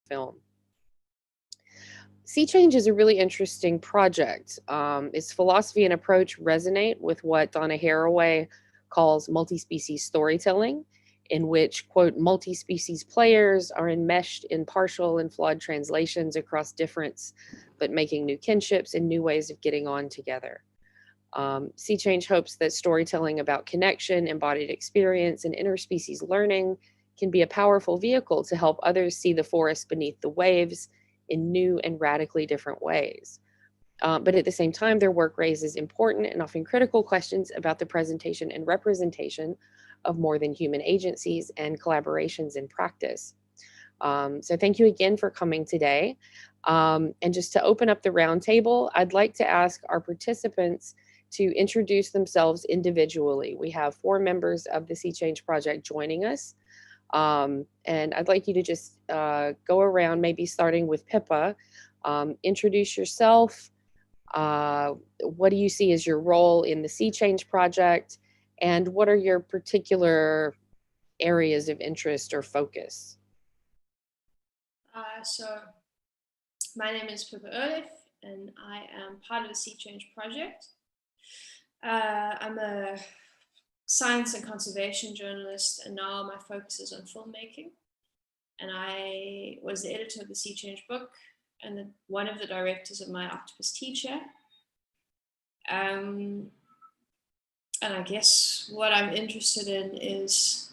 film. Sea Change is a really interesting project. Its philosophy and approach resonate with what Donna Haraway calls multi-species storytelling, in which, quote, multi-species players are enmeshed in partial and flawed translations across difference, but making new kinships and new ways of getting on together. Sea Change hopes that storytelling about connection, embodied experience, and interspecies learning can be a powerful vehicle to help others see the forest beneath the waves in new and radically different ways. But at the same time, their work raises important and often critical questions about the presentation and representation of more than human agencies and collaborations in practice. So thank you again for coming today. And just to open up the roundtable, I'd like to ask our participants to introduce themselves individually. We have 4 members of the Sea Change Project joining us. And I'd like you to just go around, maybe starting with Pipa. Introduce yourself. What do you see as your role in the Sea Change Project? And what are your particular areas of interest or focus? So my name is Pipa Olive, and I am part of the Sea Change Project. I'm a science and conservation journalist, and now my focus is on filmmaking. And I was the editor of the Sea Change book and one of the directors of my Octopus teacher. And I guess what I'm interested in is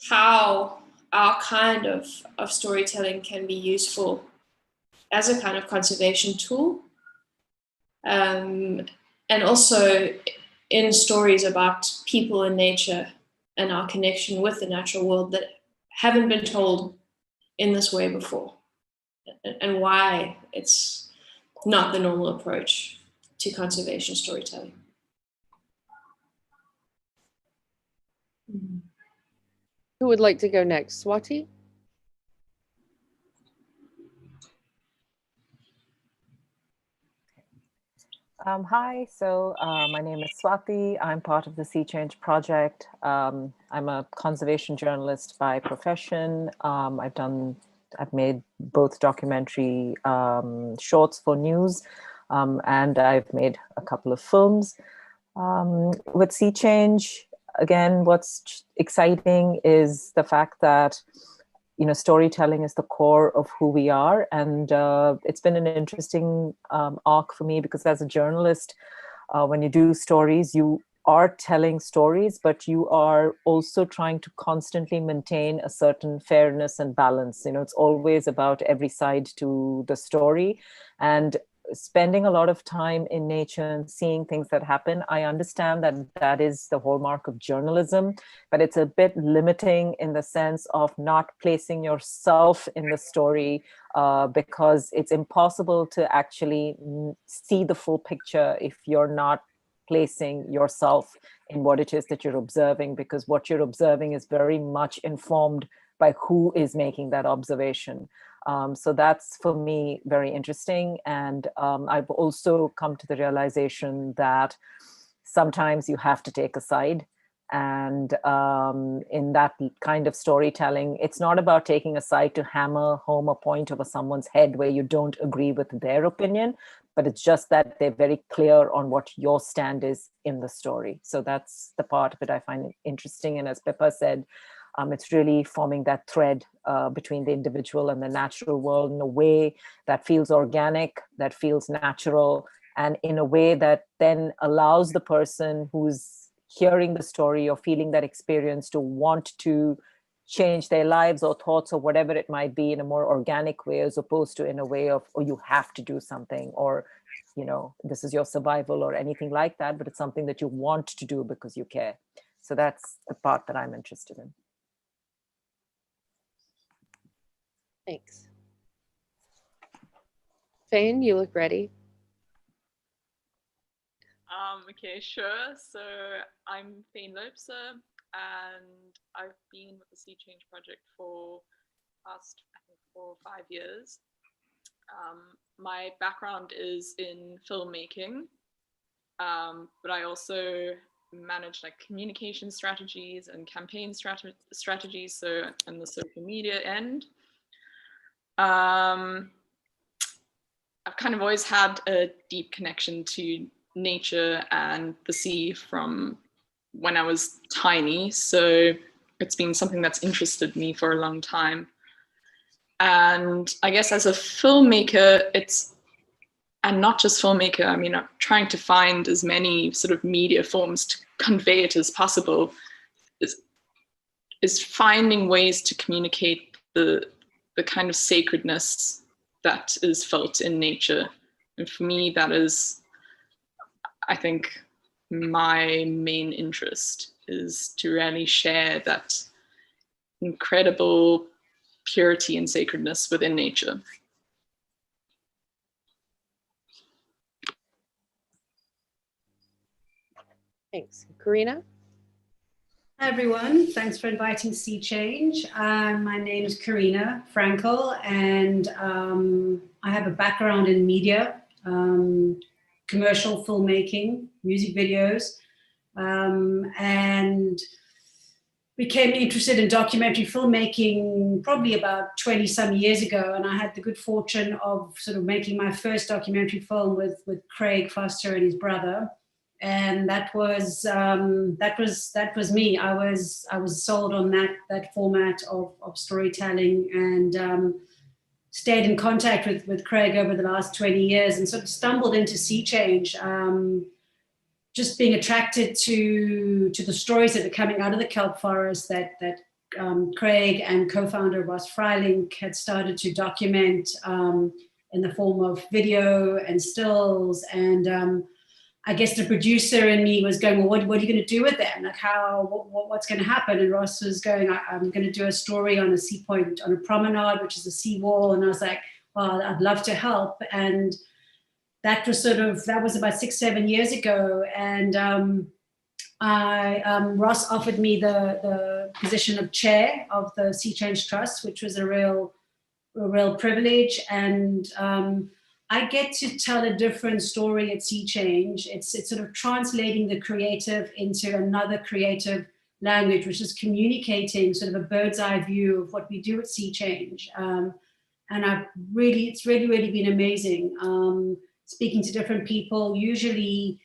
how our kind of storytelling can be useful as a kind of conservation tool. And also in stories about people and nature and our connection with the natural world that haven't been told in this way before, and why it's not the normal approach to conservation storytelling. Who would like to go next? Swati? Hi, so my name is Swati. I'm part of the Sea Change Project. I'm a conservation journalist by profession. I've made both documentary shorts for news, and I've made a couple of films. With Sea Change, again, what's exciting is the fact that storytelling is the core of who we are. And it's been an interesting arc for me, because as a journalist, when you do stories, you are telling stories, but you are also trying to constantly maintain a certain fairness and balance. It's always about every side to the story. And spending a lot of time in nature and seeing things that happen, I understand that that is the hallmark of journalism, but it's a bit limiting in the sense of not placing yourself in the story, because it's impossible to actually see the full picture if you're not placing yourself in what it is that you're observing, because what you're observing is very much informed by who is making that observation. So that's, for me, very interesting. And I've also come to the realization that sometimes you have to take a side. And in that kind of storytelling, it's not about taking a side to hammer home a point over someone's head where you don't agree with their opinion, but it's just that they're very clear on what your stand is in the story. So that's the part of it I find interesting. And as Pippa said, it's really forming that thread between the individual and the natural world in a way that feels organic, that feels natural, and in a way that then allows the person who's hearing the story or feeling that experience to want to change their lives or thoughts or whatever it might be in a more organic way, as opposed to in a way of, oh, you have to do something, or this is your survival or anything like that, but it's something that you want to do because you care. So that's the part that I'm interested in. Thanks. Fane, you look ready. Okay, sure. So I'm Fane Loebser, and I've been with the Sea Change Project for past, I think, 4 or 5 years. My background is in filmmaking, but I also manage communication strategies and campaign strategies, so in the social media end. I've kind of always had a deep connection to nature and the sea from when I was tiny. So it's been something that's interested me for a long time. And I guess as a filmmaker, and not just filmmaker, I mean, I'm trying to find as many sort of media forms to convey it as possible, is finding ways to communicate the kind of sacredness that is felt in nature. And for me, that is, I think, my main interest, is to really share that incredible purity and sacredness within nature. Thanks. Karina? Hi, everyone. Thanks for inviting Sea Change. My name is Karina Frankel, and I have a background in media, commercial filmmaking, music videos, and became interested in documentary filmmaking probably about 20 some years ago. And I had the good fortune of sort of making my first documentary film with Craig Foster and his brother. And that was me. I was sold on that format of storytelling, and stayed in contact with Craig over the last 20 years, and sort of stumbled into Sea Change, just being attracted to the stories that are coming out of the kelp forest that Craig and co-founder Ross Freilink had started to document in the form of video and stills. And I guess the producer in me was going, well, what are you going to do with them? Like, what's going to happen? And Ross was going, I'm going to do a story on a sea point, on a promenade, which is a sea-wall. And I was like, well, I'd love to help. And that was about 6-7 years ago. And Ross offered me the position of chair of the Sea Change Trust, which was a real privilege. And I get to tell a different story at Sea Change. It's sort of translating the creative into another creative language, which is communicating sort of a bird's eye view of what we do at Sea Change. And it's really been amazing. Speaking to different people, usually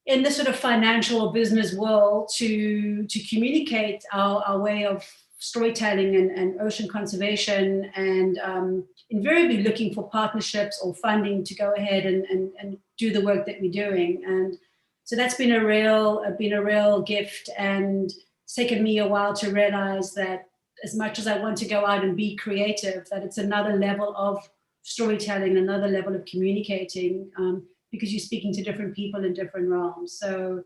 in the sort of financial or business world, to communicate our way of storytelling and ocean conservation, and invariably looking for partnerships or funding to go ahead and do the work that we're doing. And so that's been a real gift, and it's taken me a while to realize that as much as I want to go out and be creative, that it's another level of storytelling, another level of communicating, because you're speaking to different people in different realms. So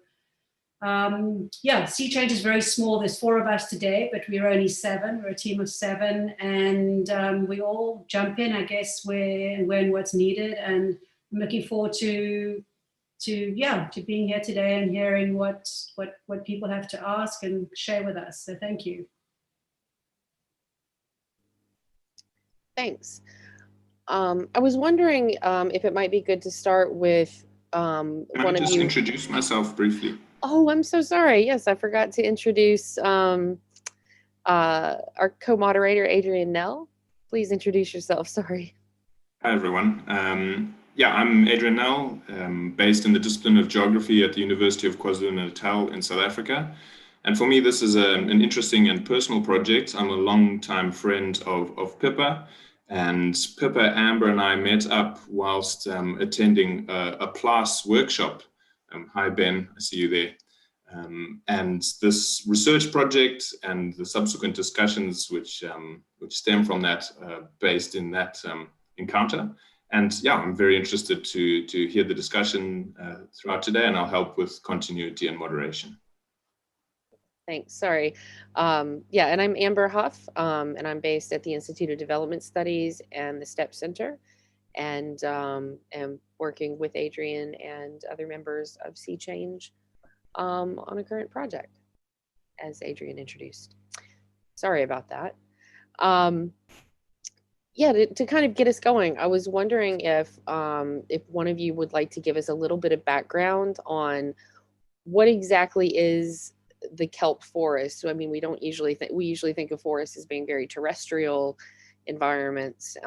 Sea Change is very small. There's 4 of us today, but we're only 7. We're a team of 7, and we all jump in, I guess, when what's needed. And I'm looking forward to being here today and hearing what people have to ask and share with us. So thank you. Thanks. I was wondering if it might be good to start with Can I just introduce myself briefly? Oh, I'm so sorry. Yes, I forgot to introduce our co-moderator, Adrian Nell. Please introduce yourself. Sorry. Hi, everyone. I'm Adrian Nell, based in the discipline of geography at the University of KwaZulu-Natal in South Africa. And for me, this is an interesting and personal project. I'm a long-time friend of Pipa. And Pipa, Amber, and I met up whilst attending a PLAS workshop. Hi, Ben, I see you there. And this research project and the subsequent discussions which stem from that based in that encounter. And I'm very interested to hear the discussion throughout today, and I'll help with continuity and moderation. Thanks. Sorry. And I'm Amber Huff, and I'm based at the Institute of Development Studies and the STEP Center, and am working with Adrian and other members of Sea Change on a current project, as Adrian introduced. Sorry about that. To kind of get us going, I was wondering if one of you would like to give us a little bit of background on what exactly is the kelp forest. So, I mean, we usually think of forests as being very terrestrial, environments.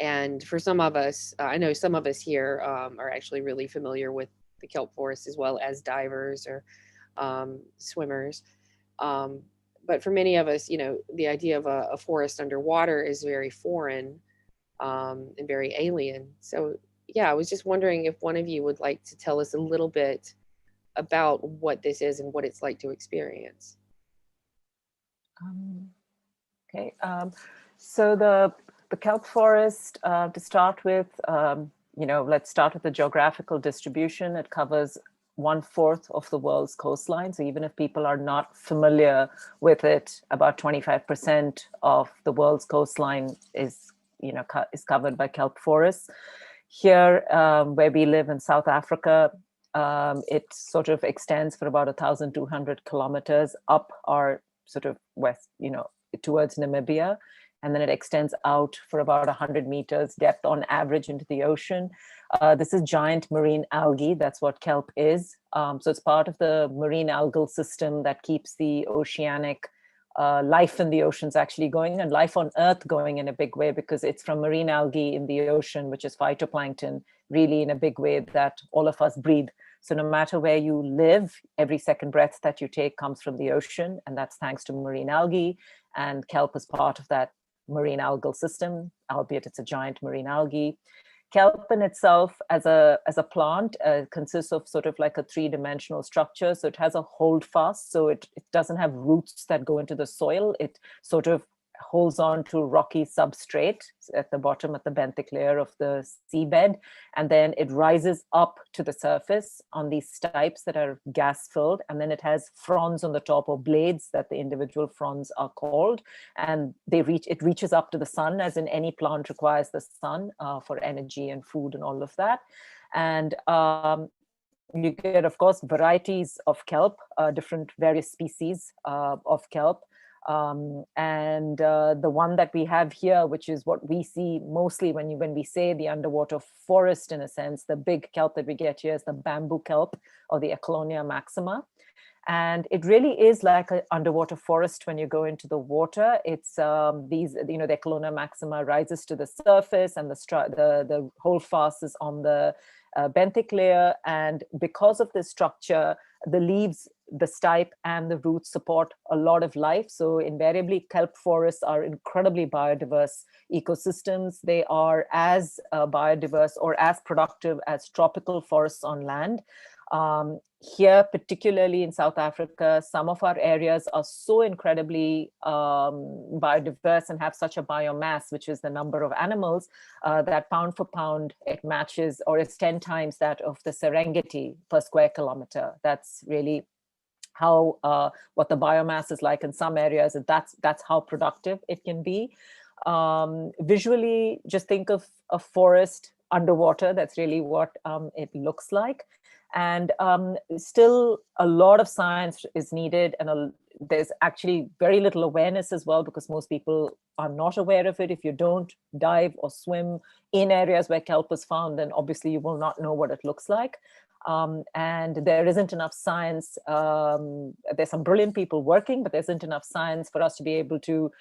And for some of us, I know some of us here are actually really familiar with the kelp forest as well as divers or swimmers. But for many of us, the idea of a forest underwater is very foreign and very alien. So, yeah, I was just wondering if one of you would like to tell us a little bit about what this is and what it's like to experience. Okay, so the kelp forest, to start with, let's start with the geographical distribution. It covers 1/4 of the world's coastline. So even if people are not familiar with it, about 25% of the world's coastline is covered by kelp forests. Here, where we live in South Africa, it sort of extends for about 1,200 kilometers up our sort of west, towards Namibia. And then it extends out for about 100 meters depth on average into the ocean. This is giant marine algae. That's what kelp is. So it's part of the marine algal system that keeps the oceanic life in the oceans actually going, and life on Earth going in a big way, because it's from marine algae in the ocean, which is phytoplankton, really in a big way that all of us breathe. So no matter where you live, every second breath that you take comes from the ocean, and that's thanks to marine algae. And kelp is part of that marine algal system, albeit it's a giant marine algae. Kelp in itself as a plant consists of sort of like a 3-dimensional structure. So it has a holdfast. So it doesn't have roots that go into the soil. It sort of holds on to rocky substrate at the bottom, at the benthic layer of the seabed. And then it rises up to the surface on these stipes that are gas filled. And then it has fronds on the top, or blades that the individual fronds are called. And it reaches up to the sun, as in any plant requires the sun for energy and food and all of that. And you get, of course, varieties of kelp, different various species of kelp. And the one that we have here, which is what we see mostly when we say the underwater forest, in a sense, the big kelp that we get here is the bamboo kelp, or the Eclonia maxima. And it really is like an underwater forest when you go into the water. It's the Eclonia maxima rises to the surface, and the holdfast is on the benthic layer. And because of this structure, the leaves, the stipe, and the roots support a lot of life. So invariably, kelp forests are incredibly biodiverse ecosystems. They are as biodiverse or as productive as tropical forests on land. Here, particularly in South Africa, some of our areas are so incredibly biodiverse and have such a biomass, which is the number of animals, that pound for pound, it matches, or is 10 times that of the Serengeti per square kilometer. That's really how what the biomass is like in some areas, and that's how productive it can be. Visually, just think of a forest underwater. That's really what it looks like. And still a lot of science is needed, and there's actually very little awareness as well, because most people are not aware of it. If you don't dive or swim in areas where kelp is found, then obviously you will not know what it looks like. And there isn't enough science. There's some brilliant people working, but there isn't enough science for us to be able to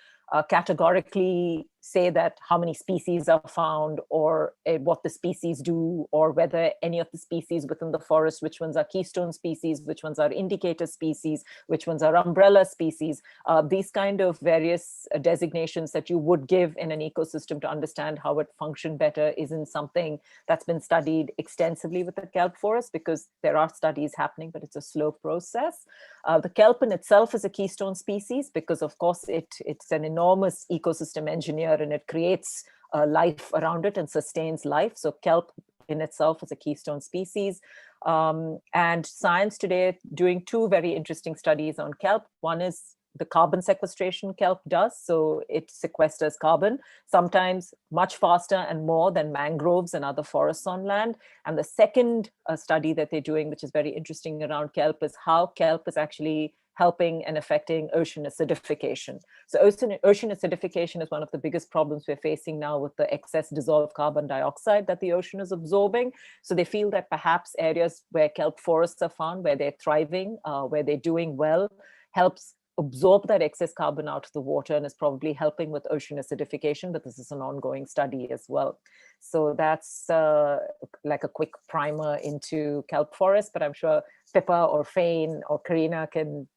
categorically say that how many species are found, or what the species do, or whether any of the species within the forest, which ones are keystone species, which ones are indicator species, which ones are umbrella species. These kind of various designations that you would give in an ecosystem to understand how it functioned better isn't something that's been studied extensively with the kelp forest, because there are studies happening, but it's a slow process. The kelp in itself is a keystone species because, of course, it's an enormous ecosystem engineer, and it creates life around it and sustains life. So kelp in itself is a keystone species. And science today doing 2 very interesting studies on kelp. One is the carbon sequestration kelp does. So it sequesters carbon, sometimes much faster and more than mangroves and other forests on land. And the second study that they're doing, which is very interesting around kelp, is how kelp is actually helping and affecting ocean acidification. So ocean acidification is one of the biggest problems we're facing now with the excess dissolved carbon dioxide that the ocean is absorbing. So they feel that perhaps areas where kelp forests are found, where they're thriving, where they're doing well, helps absorb that excess carbon out of the water and is probably helping with ocean acidification, but this is an ongoing study as well. So that's like a quick primer into kelp forest, but I'm sure Pippa or Fane or Karina can,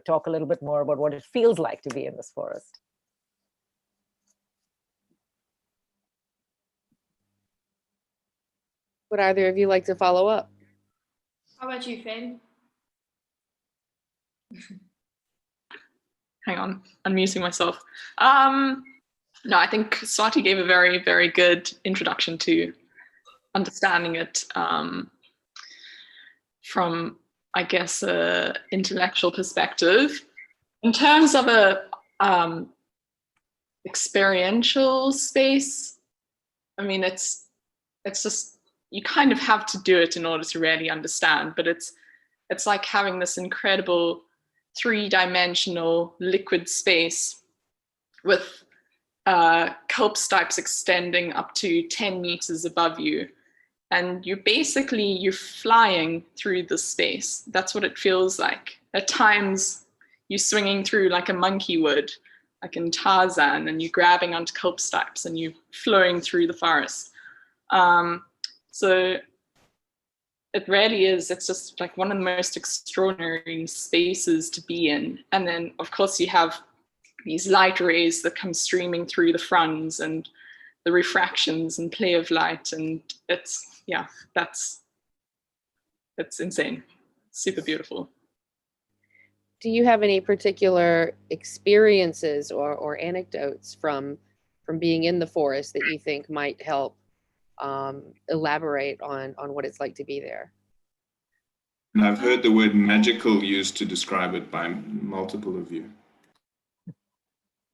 talk a little bit more about what it feels like to be in this forest. Would either of you like to follow up? How about you, Fane? Hang on, unmuting myself. No, I think Swati gave a very, very good introduction to understanding it from, I guess, an intellectual perspective. In terms of a experiential space, I mean, it's just, you kind of have to do it in order to really understand, but it's like having this incredible 3-dimensional liquid space with kelp stipes extending up to 10 meters above you. And you're flying through the space. That's what it feels like. At times, you're swinging through like a monkey would, like in Tarzan, and you're grabbing onto kelp stipes and you're flowing through the forest. So it really is, it's just like one of the most extraordinary spaces to be in. And then, of course, you have these light rays that come streaming through the fronds and the refractions and play of light. And it's, yeah, that's insane. Super beautiful. Do you have any particular experiences or anecdotes from being in the forest that you think might help elaborate on what it's like to be there? And I've heard the word magical used to describe it by multiple of you.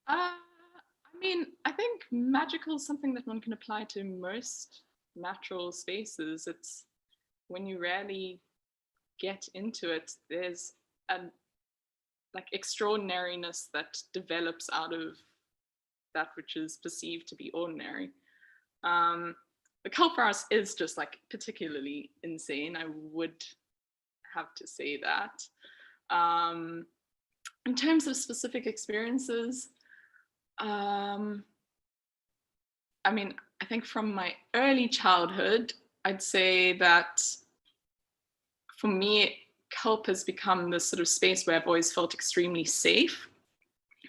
I mean, I think magical is something that one can apply to most natural spaces. It's when you really get into it, there's a like extraordinariness that develops out of that which is perceived to be ordinary. The kelp forest is just like particularly insane. I would have to say that. In terms of specific experiences, I mean, I think from my early childhood, I'd say that for me, kelp has become this sort of space where I've always felt extremely safe.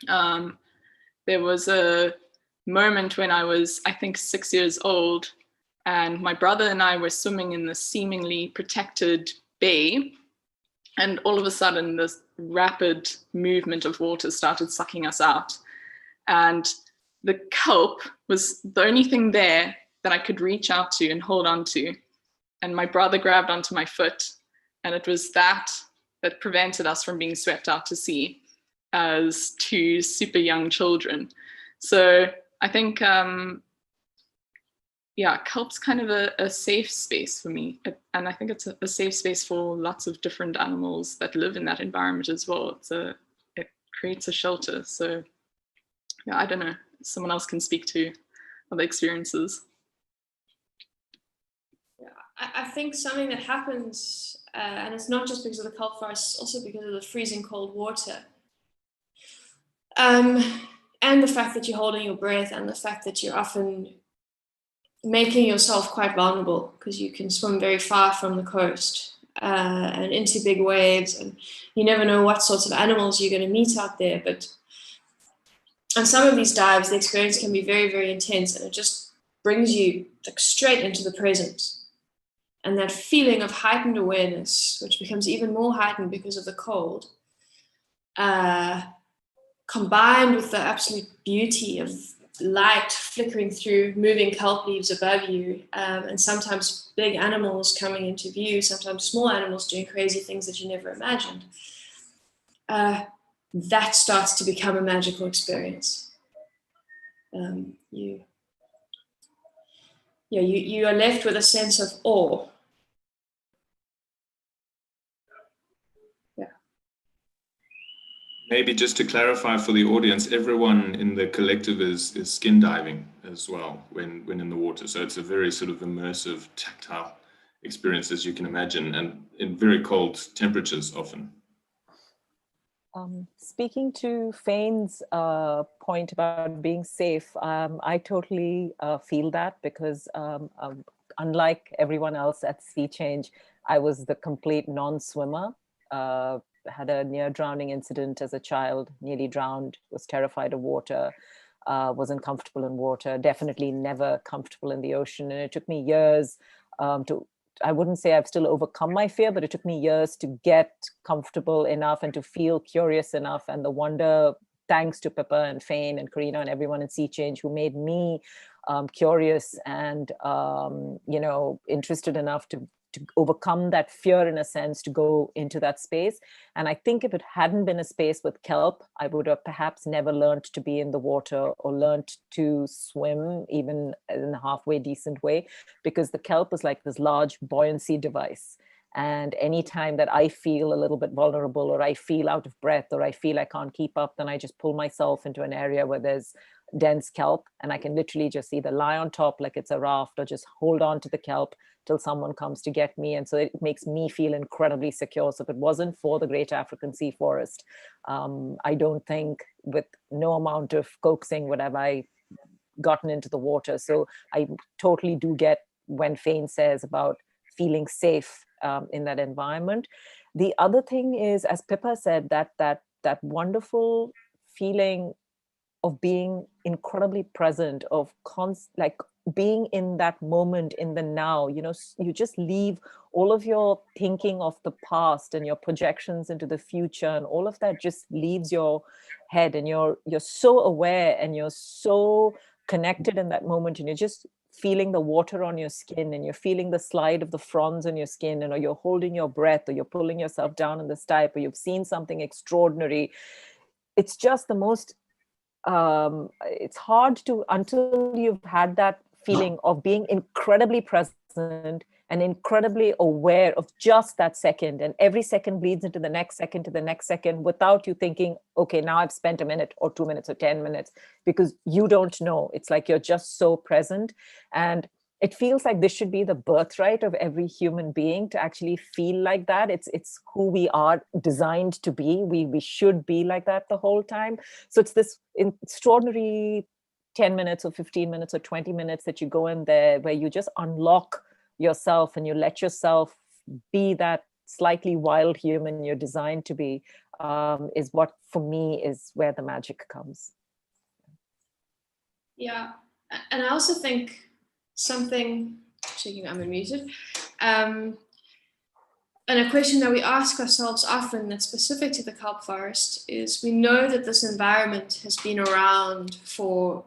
There was a moment when I was, I think, 6 years old, and my brother and I were swimming in this seemingly protected bay, and all of a sudden this rapid movement of water started sucking us out. And the kelp was the only thing there that I could reach out to and hold on to. And my brother grabbed onto my foot, and it was that prevented us from being swept out to sea as 2 super young children. So I think, yeah, kelp's kind of a safe space for me. And I think it's a safe space for lots of different animals that live in that environment as well. It creates a shelter. So yeah, I don't know, someone else can speak to other experiences. Yeah, I think something that happens, and it's not just because of the kelp forest, it's also because of the freezing cold water. And the fact that you're holding your breath, and the fact that you're often making yourself quite vulnerable because you can swim very far from the coast and into big waves, and you never know what sorts of animals you're going to meet out there. But on some of these dives, the experience can be very, very intense, and it just brings you like straight into the present. And that feeling of heightened awareness, which becomes even more heightened because of the cold, combined with the absolute beauty of light flickering through moving kelp leaves above you, and sometimes big animals coming into view, sometimes small animals doing crazy things that you never imagined, that starts to become a magical experience. You are left with a sense of awe. Maybe just to clarify for the audience, everyone in the collective is skin diving as well when in the water. So it's a very sort of immersive, tactile experience, as you can imagine, and in very cold temperatures often. Speaking to Fane's point about being safe, I totally feel that, because unlike everyone else at Sea Change, I was the complete non-swimmer. Had a near drowning incident as a child, nearly drowned, was terrified of water, wasn't comfortable in water, definitely never comfortable in the ocean. And it took me years I wouldn't say I've still overcome my fear, but it took me years to get comfortable enough and to feel curious enough. And the wonder, thanks to Pipa and Fane and Karina and everyone in Sea Change who made me curious and, interested enough to overcome that fear, in a sense, to go into that space. And I think if it hadn't been a space with kelp, I would have perhaps never learned to be in the water or learned to swim, even in a halfway decent way, because the kelp is like this large buoyancy device. And anytime that I feel a little bit vulnerable, or I feel out of breath, or I feel I can't keep up, then I just pull myself into an area where there's dense kelp, and I can literally just either lie on top like it's a raft, or just hold on to the kelp till someone comes to get me. And so it makes me feel incredibly secure. So if it wasn't for the Great African Sea Forest, I don't think, with no amount of coaxing, would have I gotten into the water. So I totally do get when Fane says about feeling safe in that environment. The other thing is, as Pipa said, that wonderful feeling of being incredibly present, of like being in that moment, in the now. You just leave all of your thinking of the past and your projections into the future, and all of that just leaves your head, and you're so aware and you're so connected in that moment, and you're just feeling the water on your skin, and you're feeling the slide of the fronds on your skin, and or you're holding your breath, or you're pulling yourself down in the stipe, or you've seen something extraordinary. It's just the most it's hard to, until you've had that feeling of being incredibly present and incredibly aware of just that second, and every second bleeds into the next second, to the next second, without you thinking, okay, now I've spent a minute or 2 minutes or 10 minutes, because you don't know. It's like you're just so present. And it feels like this should be the birthright of every human being, to actually feel like that. It's who we are designed to be. We should be like that the whole time. So it's this extraordinary 10 minutes or 15 minutes or 20 minutes that you go in there, where you just unlock yourself and you let yourself be that slightly wild human you're designed to be, is what, for me, is where the magic comes. Yeah, and I also think something, checking I'm unmuted, and a question that we ask ourselves often that's specific to the kelp forest is, we know that this environment has been around for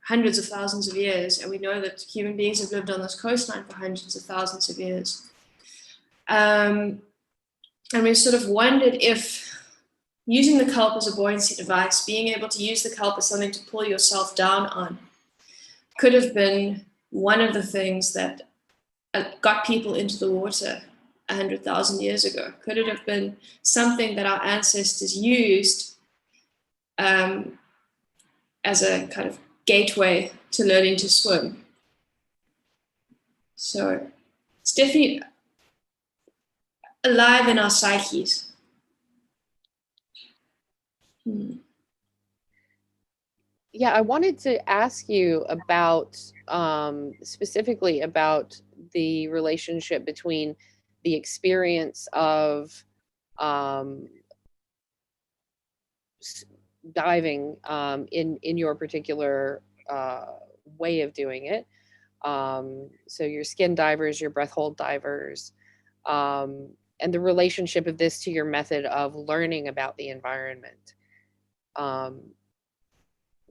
hundreds of thousands of years, and we know that human beings have lived on this coastline for hundreds of thousands of years. And we've sort of wondered if using the kelp as a buoyancy device, being able to use the kelp as something to pull yourself down on, could have been one of the things that got people into the water 100,000 years ago. Could it have been something that our ancestors used as a kind of gateway to learning to swim? So it's definitely alive in our psyches. Yeah, I wanted to ask you about specifically about the relationship between the experience of diving in your particular way of doing it. So your skin divers, your breath hold divers, and the relationship of this to your method of learning about the environment.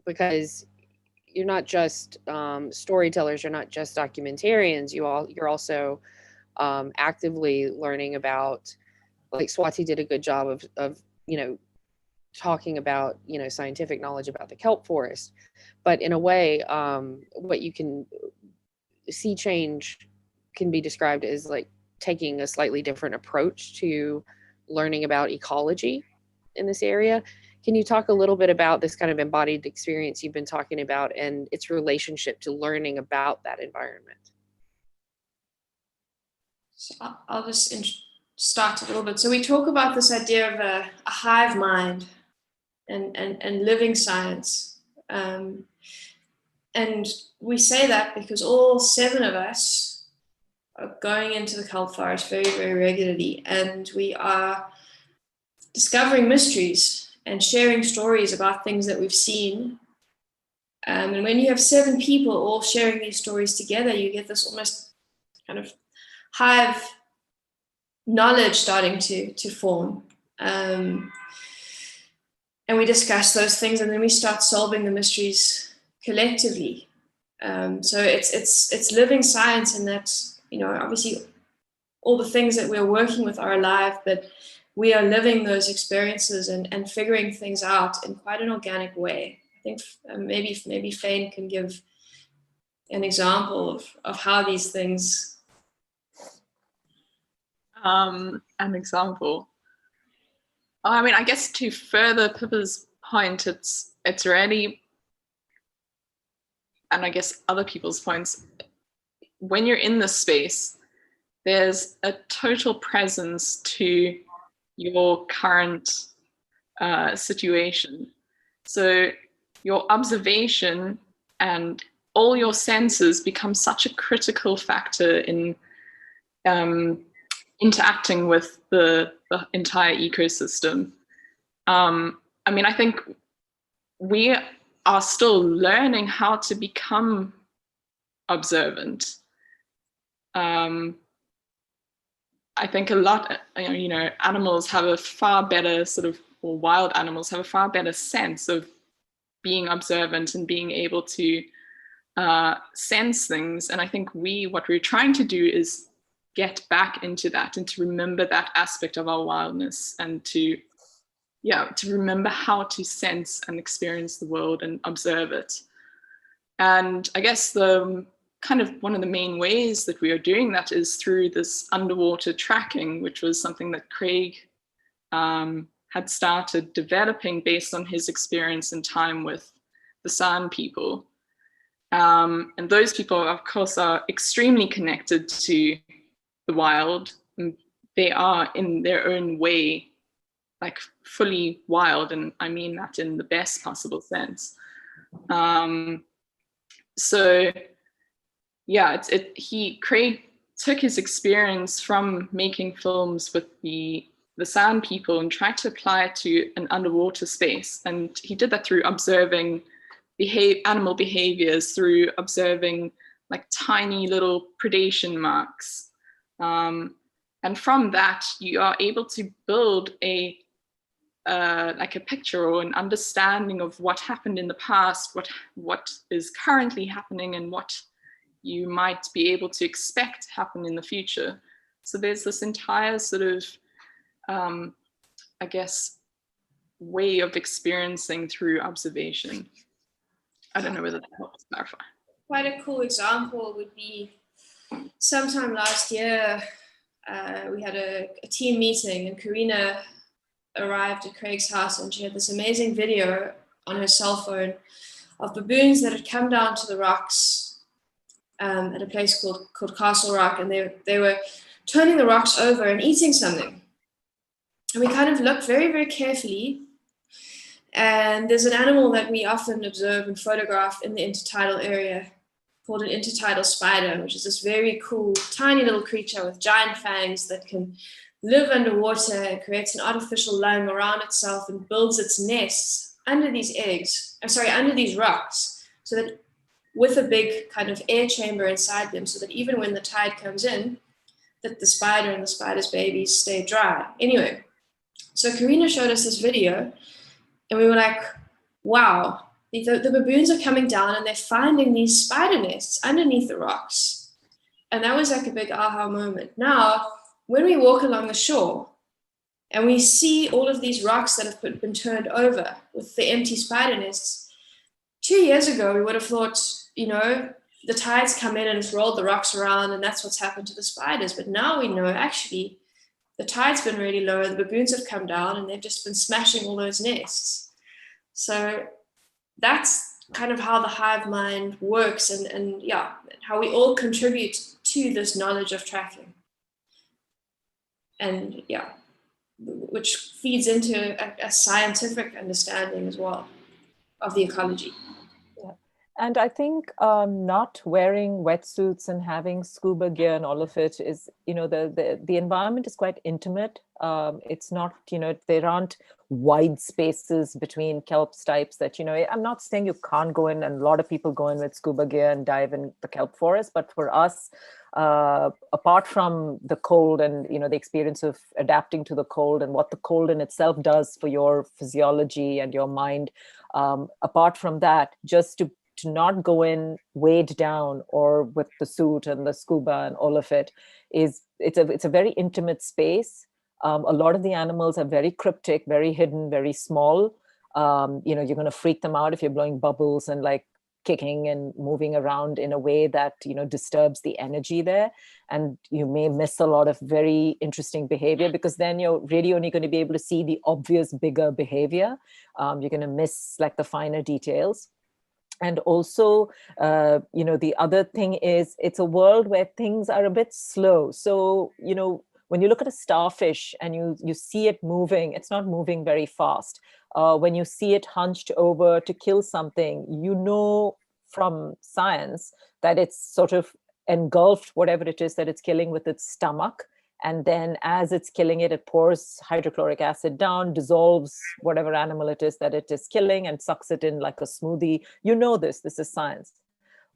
Because you're not just storytellers, you're not just documentarians, you're also actively learning about, like Swati did a good job of talking about scientific knowledge about the kelp forest, but in a way what you can Sea Change can be described as like taking a slightly different approach to learning about ecology in this area. Can you talk a little bit about this kind of embodied experience you've been talking about and its relationship to learning about that environment? So I'll just start a little bit. So we talk about this idea of a hive mind and living science. And we say that because all 7 of us are going into the kelp forest very, very regularly, and we are discovering mysteries and sharing stories about things that we've seen. And when you have 7 people all sharing these stories together, you get this almost kind of hive knowledge starting to form. And we discuss those things, and then we start solving the mysteries collectively. So it's living science, and that's, you know, obviously all the things that we're working with are alive, but we are living those experiences and figuring things out in quite an organic way. I think maybe Fane can give an example of how these things. An example. I mean, I guess to further Pippa's point, it's really, and I guess other people's points, when you're in this space, there's a total presence to your current situation. So your observation and all your senses become such a critical factor in interacting with the entire ecosystem. I mean, I think we are still learning how to become observant. I think a lot, you know, animals have a far better or wild animals have a far better sense of being observant and being able to sense things. And I think what we're trying to do is get back into that and to remember that aspect of our wildness, and to remember how to sense and experience the world and observe it. And I guess kind of one of the main ways that we are doing that is through this underwater tracking, which was something that Craig had started developing based on his experience and time with the San people. And those people, of course, are extremely connected to the wild. They are, in their own way, like fully wild, and I mean that in the best possible sense. So yeah, Craig took his experience from making films with the San people and tried to apply it to an underwater space. And he did that through observing animal behaviors, through observing like tiny little predation marks. And from that, you are able to build like a picture or an understanding of what happened in the past, what is currently happening, and what you might be able to expect to happen in the future. So there's this entire sort of, I guess, way of experiencing through observation. I don't know whether that helps clarify. Quite a cool example would be sometime last year, we had a team meeting, and Karina arrived at Craig's house, and she had this amazing video on her cell phone of baboons that had come down to the rocks at a place called Castle Rock, and they were turning the rocks over and eating something. And we kind of looked very, very carefully, and there's an animal that we often observe and photograph in the intertidal area called an intertidal spider, which is this very cool, tiny little creature with giant fangs that can live underwater and creates an artificial lung around itself and builds its nests under these under these rocks, so that with a big kind of air chamber inside them, so that even when the tide comes in, that the spider and the spider's babies stay dry. Anyway, so Karina showed us this video, and we were like, wow, the baboons are coming down and they're finding these spider nests underneath the rocks. And that was like a big aha moment. Now, when we walk along the shore and we see all of these rocks that have been turned over with the empty spider nests, 2 years ago, we would have thought, you know, the tides come in and it's rolled the rocks around and that's what's happened to the spiders. But now we know actually the tide's been really low, the baboons have come down and they've just been smashing all those nests. So that's kind of how the hive mind works, and how we all contribute to this knowledge of tracking. and yeah, which feeds into a scientific understanding as well of the ecology. And I think not wearing wetsuits and having scuba gear and all of it is, you know, the environment is quite intimate. It's not, you know, there aren't wide spaces between kelp types that, you know, I'm not saying you can't go in, and a lot of people go in with scuba gear and dive in the kelp forest. But for us, apart from the cold and, you know, the experience of adapting to the cold and what the cold in itself does for your physiology and your mind, apart from that, just to not go in weighed down or with the suit and the scuba and all of it, it's a very intimate space. A lot of the animals are very cryptic, very hidden, very small. You know, you're going to freak them out if you're blowing bubbles and like kicking and moving around in a way that, you know, disturbs the energy there, and you may miss a lot of very interesting behavior, because then you're really only going to be able to see the obvious bigger behavior. You're going to miss like the finer details. And also, you know, the other thing is it's a world where things are a bit slow. So, you know, when you look at a starfish and you see it moving, it's not moving very fast. When you see it hunched over to kill something, you know from science that it's sort of engulfed whatever it is that it's killing with its stomach. And then as it's killing it, it pours hydrochloric acid down, dissolves whatever animal it is that it is killing, and sucks it in like a smoothie. You know this is science.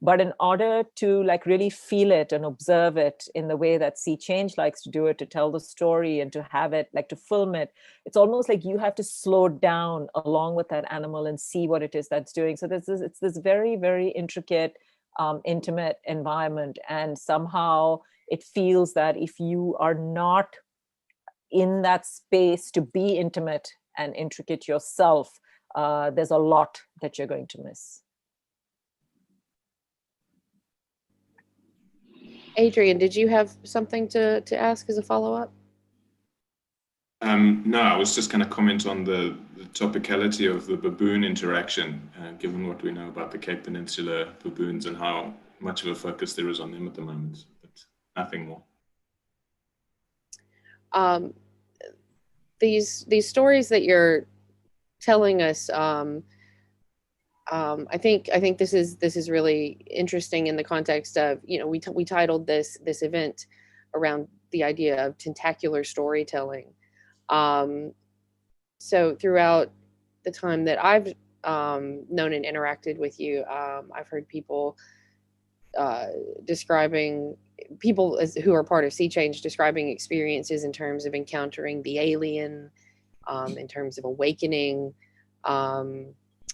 But in order to like really feel it and observe it in the way that Sea Change likes to do it, to tell the story and to have it, like to film it, it's almost like you have to slow down along with that animal and see what it is that's doing. So it's this very, very intricate, intimate environment. And somehow it feels that if you are not in that space to be intimate and intricate yourself, there's a lot that you're going to miss. Adrian, did you have something to ask as a follow-up? No, I was just going to comment on the topicality of the baboon interaction, given what we know about the Cape Peninsula baboons and how much of a focus there is on them at the moment, but nothing more. These stories that you're telling us, I think this is really interesting in the context of, you know, we titled this event around the idea of tentacular storytelling. So throughout the time that I've known and interacted with you, I've heard people describing, people who are part of Sea Change, describing experiences in terms of encountering the alien, in terms of awakening.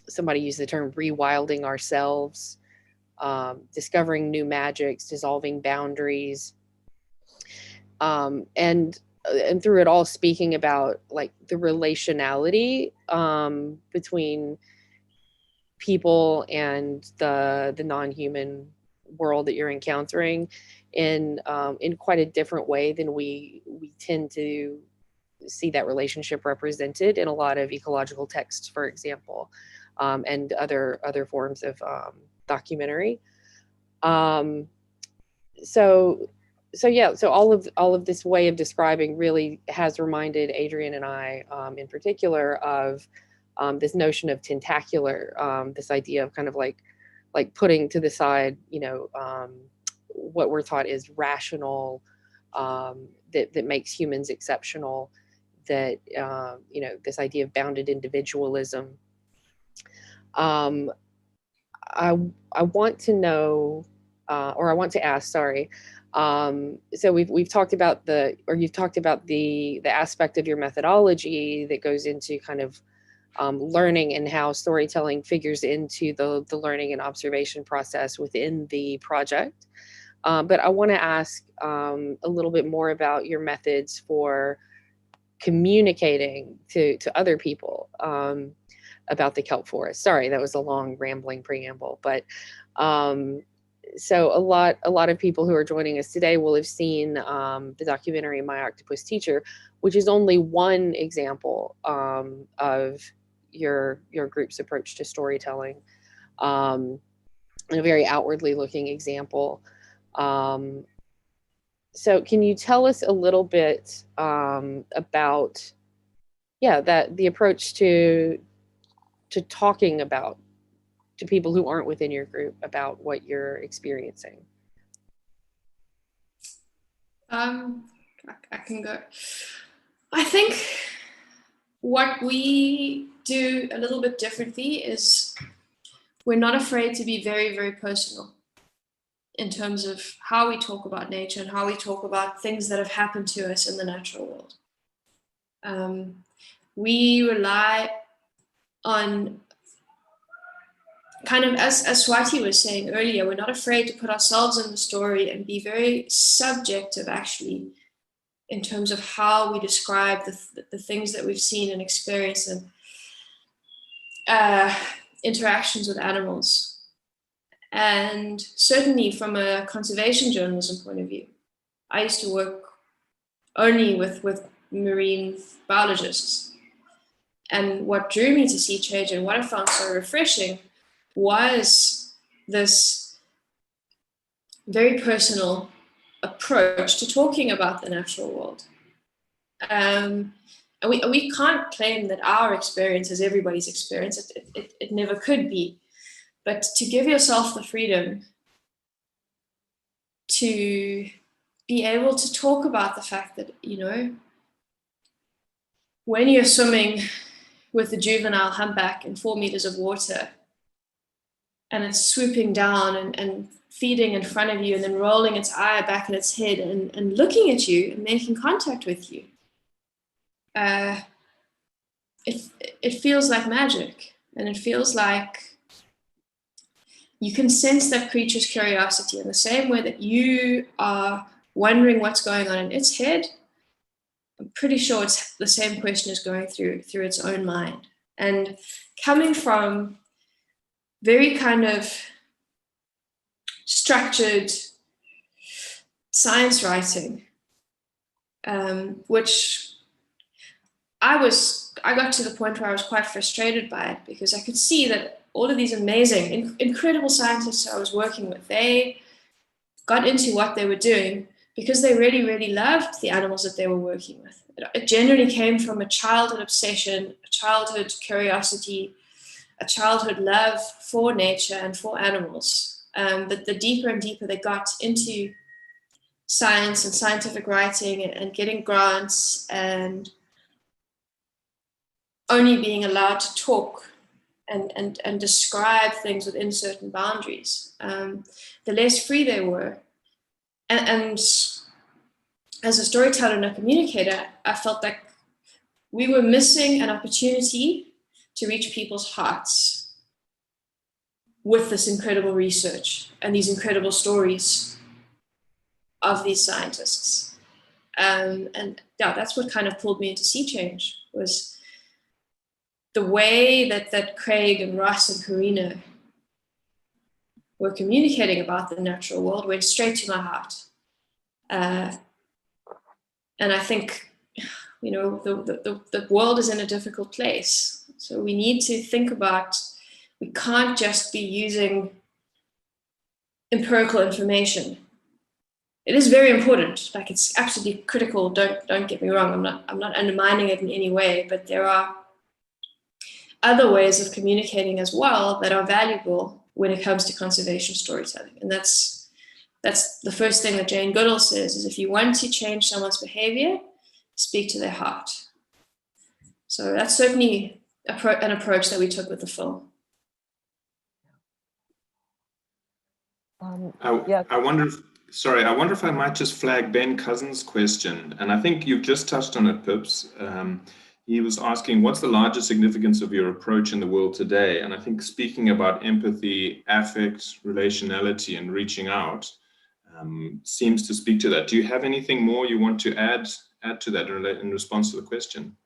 Somebody used the term rewilding ourselves, discovering new magics, dissolving boundaries, and through it all speaking about like the relationality between people and the non-human world that you're encountering in quite a different way than we tend to see that relationship represented in a lot of ecological texts, for example, and other forms of documentary. So all of this way of describing really has reminded Adrian and I, in particular, of this notion of tentacular, this idea of kind of like putting to the side, you know, what we're taught is rational, that makes humans exceptional, that you know, this idea of bounded individualism. I want to know, or I want to ask, sorry. So we've talked about you've talked about the aspect of your methodology that goes into kind of learning, and how storytelling figures into the learning and observation process within the project. But I want to ask a little bit more about your methods for communicating to other people about the kelp forest. Sorry, that was a long rambling preamble, but so a lot of people who are joining us today will have seen the documentary My Octopus Teacher, which is only one example of your group's approach to storytelling, and a very outwardly looking example. So can you tell us a little bit about, that the approach to talking about to people who aren't within your group about what you're experiencing? I can go. I think what we do a little bit differently is we're not afraid to be very, very personal in terms of how we talk about nature and how we talk about things that have happened to us in the natural world. We rely on, kind of as Swati was saying earlier, we're not afraid to put ourselves in the story and be very subjective, actually, in terms of how we describe the things that we've seen and experienced and interactions with animals. And certainly from a conservation journalism point of view, I used to work only with marine biologists. And what drew me to Sea Change and what I found so refreshing was this very personal approach to talking about the natural world. And we can't claim that our experience is everybody's experience. It never could be. But to give yourself the freedom to be able to talk about the fact that, when you're swimming with the juvenile humpback in 4 meters of water and it's swooping down and feeding in front of you and then rolling its eye back in its head and looking at you and making contact with you, it feels like magic, and it feels like you can sense that creature's curiosity in the same way that you are wondering what's going on in its head. I'm pretty sure it's the same question is going through its own mind. And coming from very kind of structured science writing, which I got to the point where I was quite frustrated by it, because I could see that all of these amazing, incredible scientists I was working with, they got into what they were doing because they really, really loved the animals that they were working with. It generally came from a childhood obsession, a childhood curiosity, a childhood love for nature and for animals. But the deeper and deeper they got into science and scientific writing and getting grants and only being allowed to talk and describe things within certain boundaries, the less free they were. And as a storyteller and a communicator, I felt like we were missing an opportunity to reach people's hearts with this incredible research and these incredible stories of these scientists. And that's what kind of pulled me into Sea Change, was the way that Craig and Ross and Karina were communicating about the natural world went straight to my heart. And I think, the world is in a difficult place. So we need to think about, we can't just be using empirical information. It is very important, like it's absolutely critical, don't get me wrong, I'm not undermining it in any way, but there are other ways of communicating as well that are valuable when it comes to conservation storytelling. And that's the first thing that Jane Goodall says, is if you want to change someone's behavior, speak to their heart. So that's certainly an approach that we took with the film. I wonder if I might just flag Ben Cousins' question, and I think you've just touched on it, Pips. He was asking, what's the larger significance of your approach in the world today? And I think speaking about empathy, affect, relationality, and reaching out seems to speak to that. Do you have anything more you want to add to that in response to the question?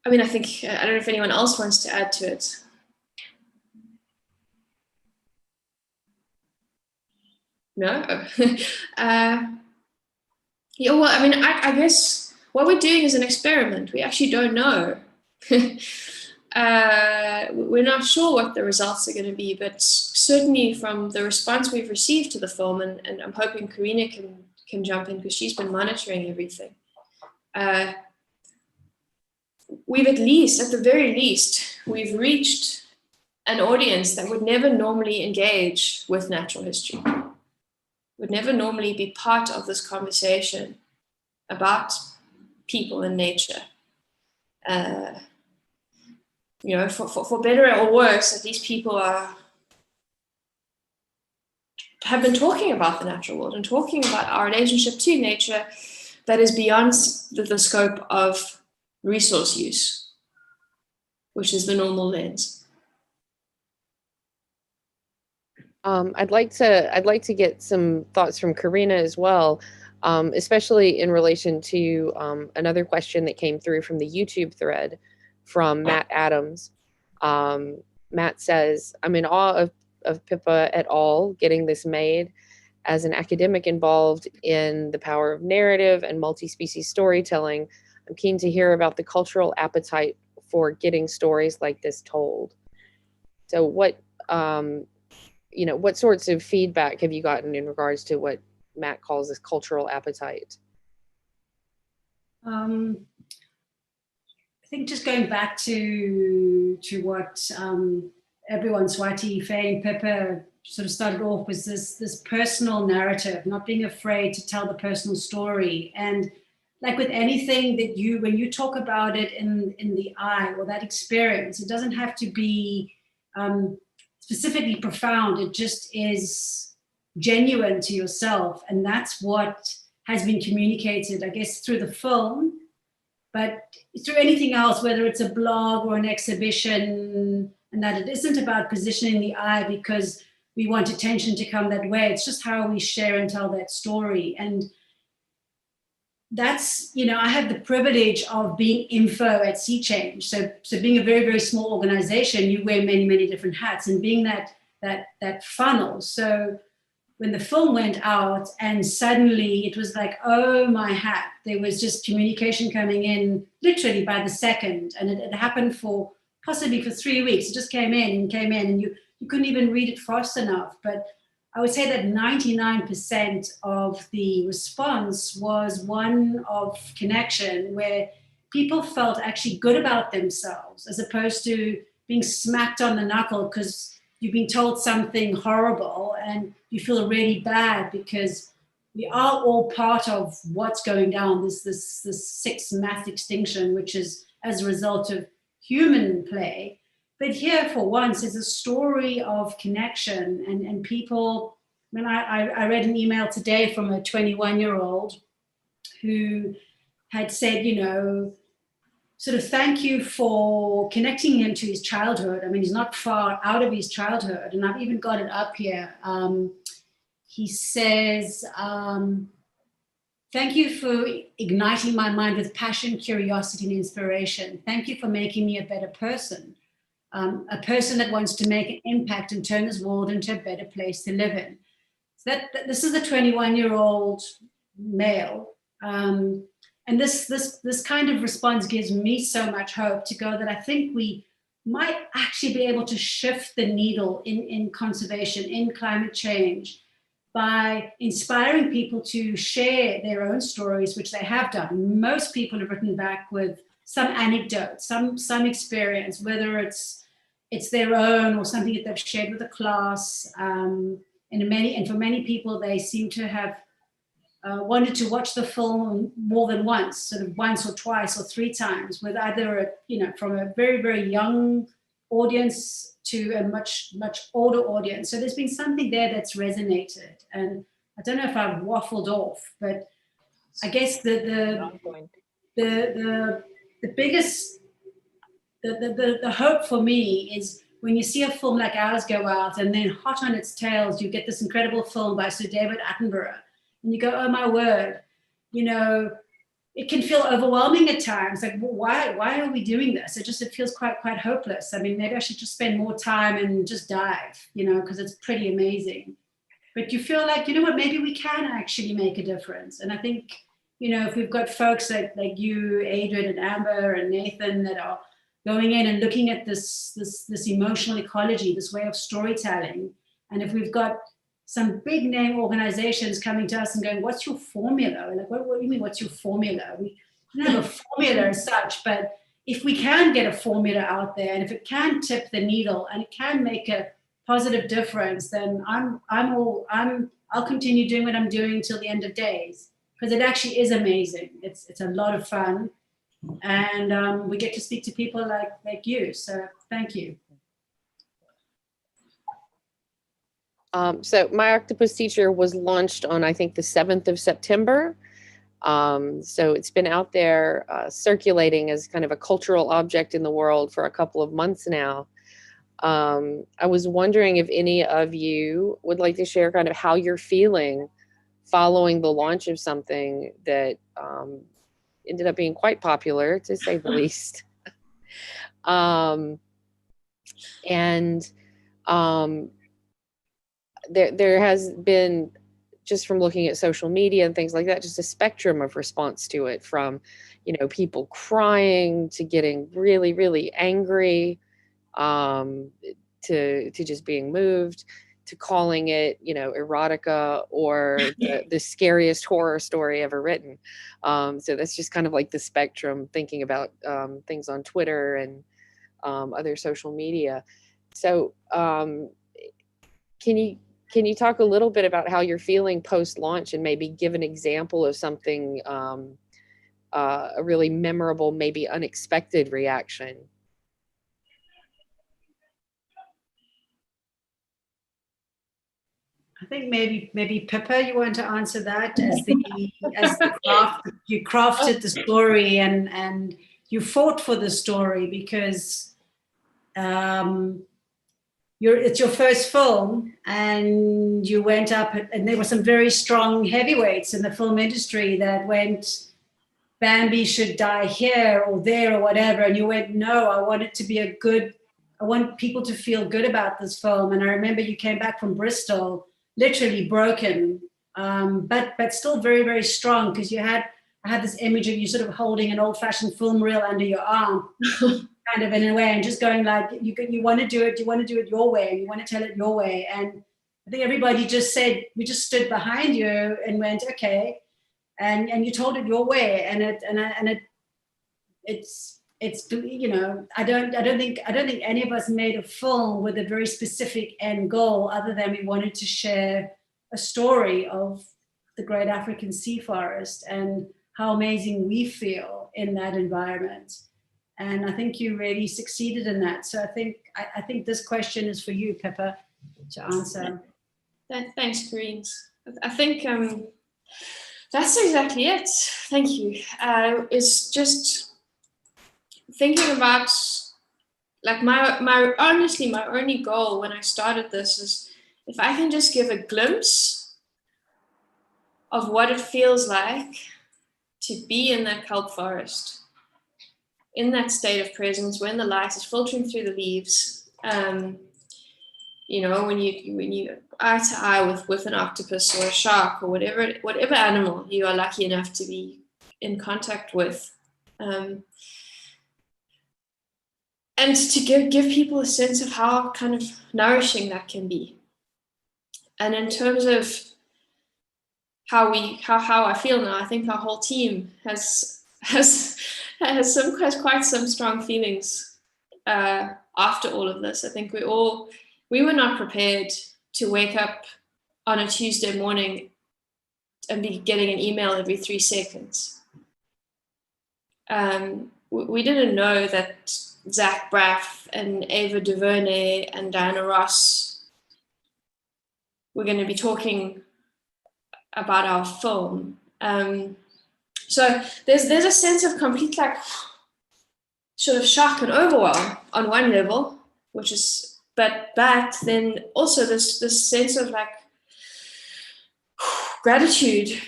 I mean, I think, I don't know if anyone else wants to add to it. No? Yeah, well, I mean, I guess what we're doing is an experiment. We actually don't know. we're not sure what the results are going to be, but certainly from the response we've received to the film, and I'm hoping Karina can jump in because she's been monitoring everything. We've at the very least, we've reached an audience that would never normally engage with natural history, would never normally be part of this conversation about people and nature. You know, for better or worse, at least people have been talking about the natural world and talking about our relationship to nature that is beyond the scope of resource use, which is the normal lens. I'd like to get some thoughts from Karina as well, especially in relation to another question that came through from the YouTube thread from Matt Adams. Matt says, I'm in awe of Pipa et al. Getting this made. As an academic involved in the power of narrative and multi-species storytelling, I'm keen to hear about the cultural appetite for getting stories like this told. So what, you know, what sorts of feedback have you gotten in regards to what Matt calls this cultural appetite? I think just going back to what everyone, Swati, Faye, and Pipa sort of started off with this personal narrative, not being afraid to tell the personal story. And like with anything that when you talk about it in the eye or that experience, it doesn't have to be specifically profound. It just is genuine to yourself. And that's what has been communicated, I guess, through the film, but through anything else, whether it's a blog or an exhibition, and that it isn't about positioning the eye because we want attention to come that way. It's just how we share and tell that story. And that's, you know, I have the privilege of being info at Sea Change. So being a very, very small organization, you wear many, many different hats, and being that funnel. So when the film went out and suddenly it was like, oh my hat, there was just communication coming in literally by the second. And it happened for possibly for 3 weeks. It just came in, and you couldn't even read it fast enough. But I would say that 99% of the response was one of connection, where people felt actually good about themselves, as opposed to being smacked on the knuckle because you've been told something horrible and you feel really bad, because we are all part of what's going down, this sixth mass extinction, which is as a result of human play. But here, for once, is a story of connection and people. I mean, I read an email today from a 21-year-old who had said, you know, sort of thank you for connecting him to his childhood. I mean, he's not far out of his childhood, and I've even got it up here. He says, thank you for igniting my mind with passion, curiosity, and inspiration. Thank you for making me a better person. A person that wants to make an impact and turn this world into a better place to live in. So this is a 21-year-old male. And this kind of response gives me so much hope to go that I think we might actually be able to shift the needle in conservation, in climate change, by inspiring people to share their own stories, which they have done. Most people have written back with some anecdote, some experience, whether it's their own or something that they've shared with a class. And for many people, they seem to have wanted to watch the film more than once, sort of once or twice or three times, with either from a very, very young audience to a much, much older audience. So there's been something there that's resonated. And I don't know if I've waffled off, but I guess the biggest, the hope for me is when you see a film like ours go out, and then hot on its tails, you get this incredible film by Sir David Attenborough, and you go, oh my word, you know, it can feel overwhelming at times. Like, why are we doing this? It feels quite hopeless. I mean, maybe I should just spend more time and just dive, you know, because it's pretty amazing. But you feel like, you know what, maybe we can actually make a difference. And I think, you know, if we've got folks like you, Adrian and Amber and Nathan that are going in and looking at this emotional ecology, this way of storytelling. And if we've got some big name organizations coming to us and going, what's your formula? We're like, what do you mean, what's your formula? We don't have a formula as such, but if we can get a formula out there, and if it can tip the needle and it can make a positive difference, then I'll continue doing what I'm doing till the end of days, because it actually is amazing. It's a lot of fun, and we get to speak to people like you. So thank you. So My Octopus Teacher was launched on, I think, the 7th of September. So it's been out there circulating as kind of a cultural object in the world for a couple of months now. I was wondering if any of you would like to share kind of how you're feeling following the launch of something that ended up being quite popular, to say the least. There has been, just from looking at social media and things like that, just a spectrum of response to it, from, you know, people crying to getting really, really angry, to just being moved, to calling it, you know, erotica or the scariest horror story ever written. So that's just kind of like the spectrum, thinking about things on Twitter and other social media. So can you talk a little bit about how you're feeling post-launch, and maybe give an example of something, a really memorable, maybe unexpected reaction? I think maybe Pipa, you want to answer that, as the craft, you crafted the story and you fought for the story, because it's your first film, and you went up, and there were some very strong heavyweights in the film industry that went, Bambi should die here or there or whatever, and you went, no, I want it to be I want people to feel good about this film. And I remember you came back from Bristol literally broken, but still very, very strong, because I had this image of you sort of holding an old-fashioned film reel under your arm, kind of in a way, and just going like, you want to do it your way, and you want to tell it your way. And I think everybody just said, we just stood behind you and went, okay, and you told it your way, and it's you know, I don't think any of us made a film with a very specific end goal, other than we wanted to share a story of the Great African Sea Forest and how amazing we feel in that environment. And I think you really succeeded in that. So I think this question is for you, Pipa, to answer. Thanks, Corinne. I think that's exactly it. Thank you. It's just thinking about, like, my only goal when I started this is, if I can just give a glimpse of what it feels like to be in that kelp forest, in that state of presence, when the light is filtering through the leaves, you know, when you eye to eye with an octopus or a shark or whatever animal you are lucky enough to be in contact with, and to give people a sense of how kind of nourishing that can be. And in terms of how I feel now, I think our whole team has quite some strong feelings after all of this. I think we were not prepared to wake up on a Tuesday morning and be getting an email every 3 seconds. We didn't know that Zach Braff and Ava DuVernay and Diana Ross were going to be talking about our film. So there's a sense of complete, like, sort of shock and overwhelm on one level, which is, but then also this sense of, like, gratitude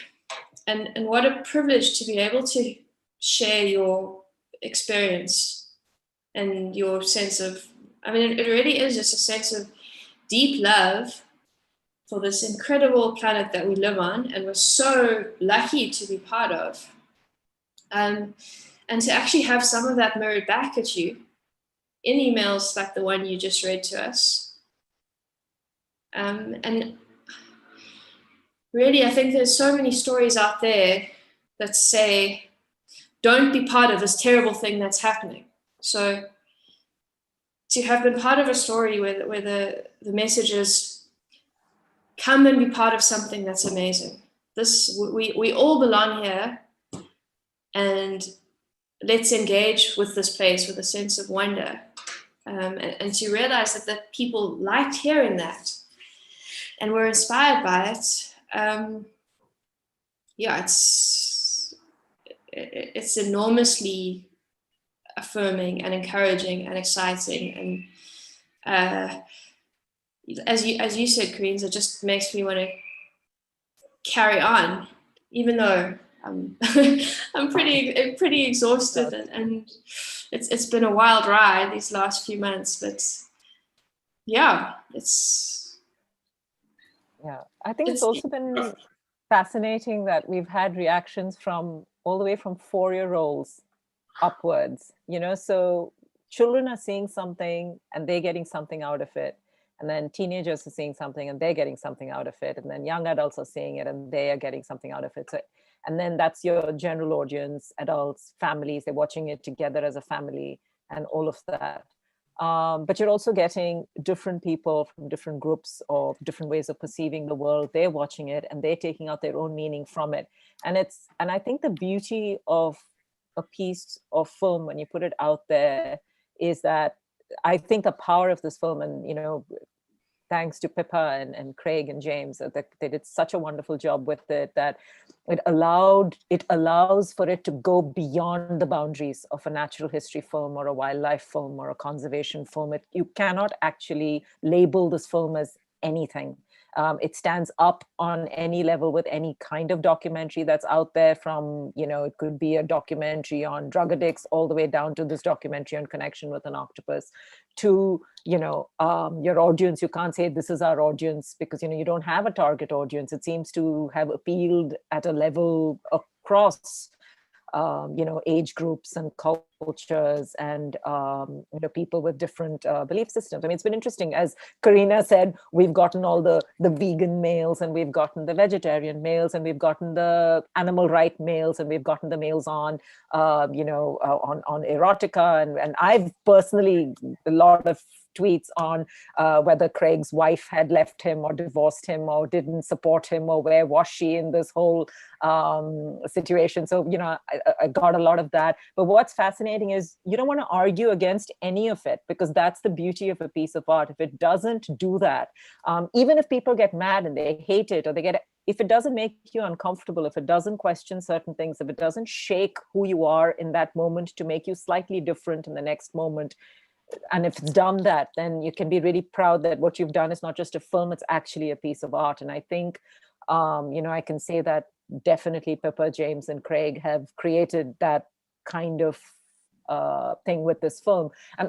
and what a privilege to be able to share your experience and your sense of, I mean, it really is just a sense of deep love for this incredible planet that we live on, and we're so lucky to be part of. And to actually have some of that mirrored back at you in emails like the one you just read to us. And really, I think there's so many stories out there that say, don't be part of this terrible thing that's happening. So to have been part of a story where the message is, come and be part of something that's amazing. We all belong here, and let's engage with this place with a sense of wonder. And to realize that people liked hearing that and were inspired by it. It's enormously affirming and encouraging and exciting. And as you said, Karine, it just makes me want to carry on, even though I'm pretty exhausted, and it's been a wild ride these last few months. But yeah, I think it's also been fascinating that we've had reactions from all the way from 4-year-olds upwards, so children are seeing something and they're getting something out of it, and then teenagers are seeing something and they're getting something out of it, and then young adults are seeing it and they are getting something out of it. So, and then that's your general audience, adults, families, they're watching it together as a family and all of that. But you're also getting different people from different groups or different ways of perceiving the world. They're watching it and they're taking out their own meaning from it. And I think the beauty of a piece of film, when you put it out there, is that I think the power of this film, and thanks to Pipa and Craig and James, they did such a wonderful job with it, that it allows for it to go beyond the boundaries of a natural history film or a wildlife film or a conservation film. You cannot actually label this film as anything. It stands up on any level with any kind of documentary that's out there, from, it could be a documentary on drug addicts all the way down to this documentary on connection with an octopus, to, your audience. You can't say this is our audience because, you don't have a target audience. It seems to have appealed at a level across age groups and cultures and people with different belief systems. I mean, it's been interesting. As Karina said, we've gotten all the vegan males, and we've gotten the vegetarian males, and we've gotten the animal right males, and we've gotten the males on on erotica, and I've personally a lot of tweets on whether Craig's wife had left him or divorced him or didn't support him, or where was she in this whole situation. So, I got a lot of that. But what's fascinating is you don't want to argue against any of it, because that's the beauty of a piece of art. If it doesn't do that, even if people get mad and they hate it, or if it doesn't make you uncomfortable, if it doesn't question certain things, if it doesn't shake who you are in that moment to make you slightly different in the next moment, and if it's done that, then you can be really proud that what you've done is not just a film, it's actually a piece of art. And I think, I can say that definitely Pippa, James, and Craig have created that kind of thing with this film. And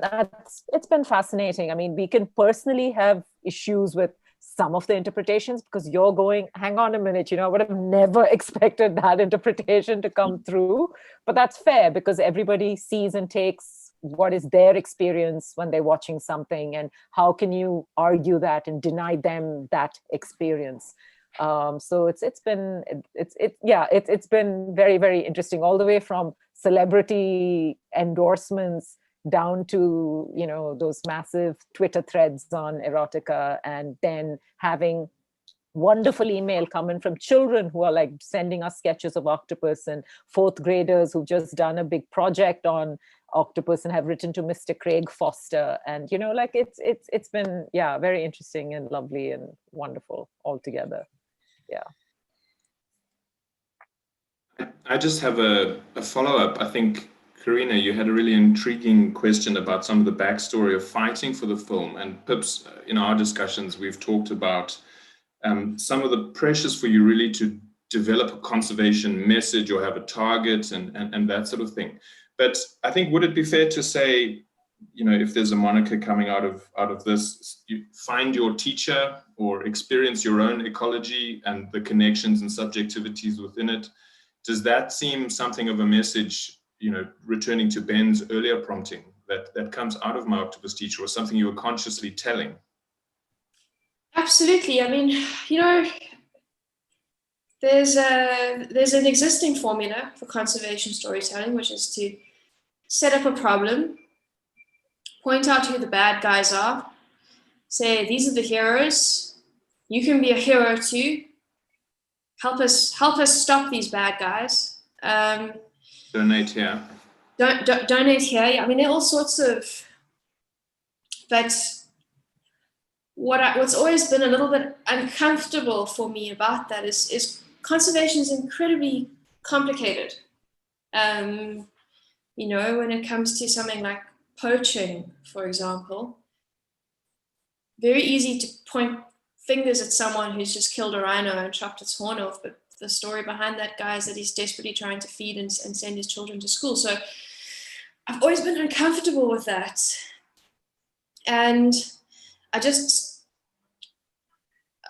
it's been fascinating. I mean, we can personally have issues with some of the interpretations, because you're going, hang on a minute, I would have never expected that interpretation to come through. But that's fair, because everybody sees and takes what is their experience when they're watching something, and how can you argue that and deny them that experience? So it's been very, very interesting, all the way from celebrity endorsements down to those massive Twitter threads on erotica, and then having wonderful email coming from children who are like sending us sketches of octopus, and 4th graders who've just done a big project on octopus and have written to Mr. Craig Foster. And it's been very interesting and lovely and wonderful altogether. I just have a follow-up. I think, Karina, you had a really intriguing question about some of the backstory of fighting for the film. And Pips, in our discussions, we've talked about some of the pressures for you really to develop a conservation message or have a target and that sort of thing. But I think, would it be fair to say, if there's a moniker coming out of this, you find your teacher or experience your own ecology and the connections and subjectivities within it? Does that seem something of a message, returning to Ben's earlier prompting that comes out of my octopus teacher was something you were consciously telling? Absolutely. I mean, there's an existing formula for conservation storytelling, which is to set up a problem, point out who the bad guys are, say these are the heroes. You can be a hero too. Help us stop these bad guys. Donate here. Donate here. Yeah, I mean, there are all sorts of. But what's always been a little bit uncomfortable for me about that is conservation is incredibly complicated. When it comes to something like poaching, for example, very easy to point fingers at someone who's just killed a rhino and chopped its horn off, but the story behind that guy is that he's desperately trying to feed and send his children to school. So I've always been uncomfortable with that. And I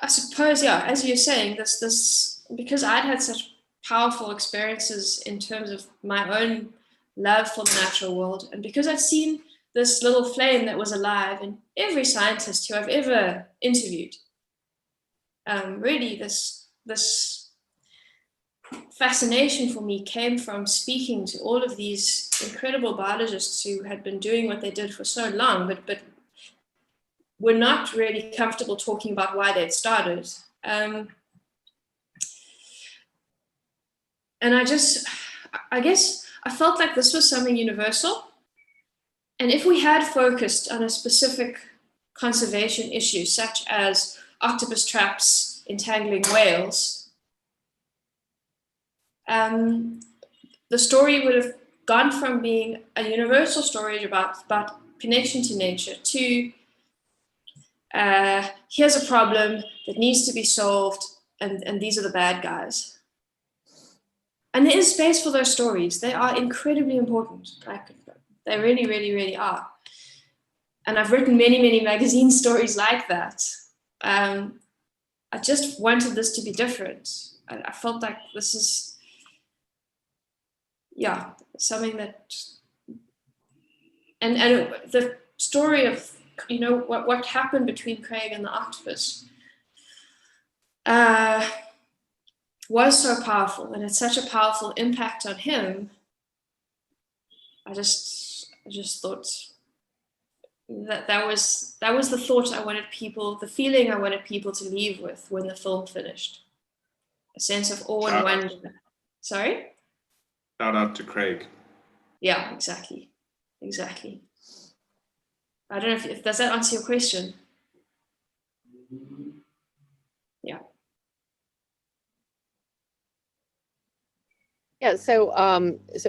suppose, yeah, as you're saying, this because I'd had such powerful experiences in terms of my own love for the natural world, and because I'd seen this little flame that was alive in every scientist who I've ever interviewed, really this fascination for me came from speaking to all of these incredible biologists who had been doing what they did for so long, but were not really comfortable talking about why they'd started. And I guess I felt like this was something universal. And if we had focused on a specific conservation issue, such as octopus traps entangling whales, the story would have gone from being a universal story about connection to nature to here's a problem that needs to be solved, and these are the bad guys. And there is space for those stories. They are incredibly important. Like, they really, really, really are. And I've written many, many magazine stories like that. I just wanted this to be different. I felt like this is, yeah, something that, and the story of, what happened between Craig and the octopus was so powerful and had such a powerful impact on him. I just thought that was the thought I wanted people, the feeling I wanted people to leave with when the film finished. A sense of awe and wonder. Sorry? Shout out to Craig. Yeah, exactly. I don't know if does that answer your question? Yeah. Yeah, so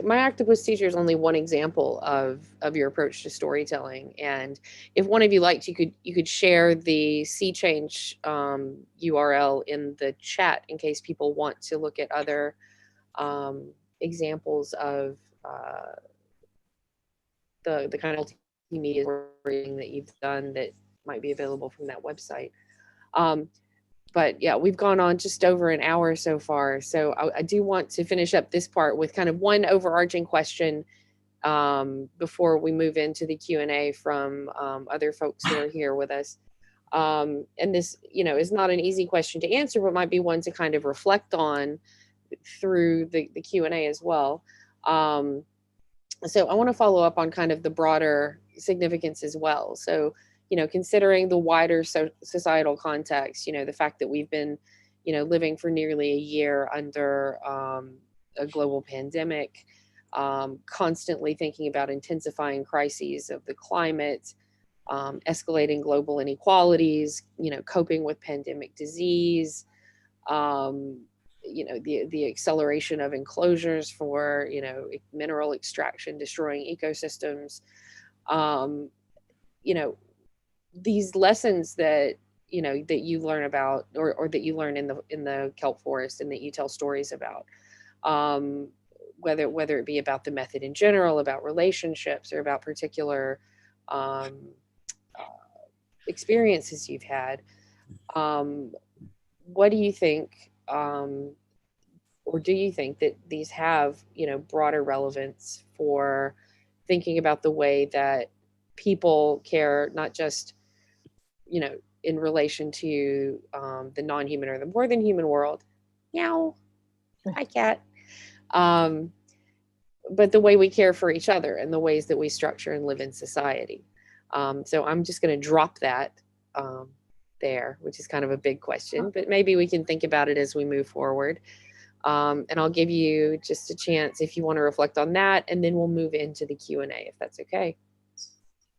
my octopus teacher is only one example of your approach to storytelling, and if one of you liked, you could share the Sea Change URL in the chat in case people want to look at other examples of the kind of multimedia storytelling that you've done that might be available from that website. But yeah, we've gone on just over an hour so far. So I do want to finish up this part with kind of one overarching question before we move into the Q&A from other folks who are here with us. And this, is not an easy question to answer, but might be one to kind of reflect on through the Q&A as well. So I want to follow up on kind of the broader significance as well. So, considering the wider societal context, the fact that we've been, living for nearly a year under a global pandemic, constantly thinking about intensifying crises of the climate, escalating global inequalities, coping with pandemic disease, the acceleration of enclosures for, mineral extraction, destroying ecosystems, these lessons that that you learn about or that you learn in the kelp forest and that you tell stories about, whether it be about the method in general, about relationships, or about particular experiences you've had, what do you think, or do you think that these have broader relevance for thinking about the way that people care, not just, you know, in relation to the non-human or the more than human world. Meow. Hi, cat. But the way we care for each other and the ways that we structure and live in society. So I'm just going to drop that there, which is kind of a big question, but maybe we can think about it as we move forward. And I'll give you just a chance if you want to reflect on that, and then we'll move into the Q&A, if that's okay.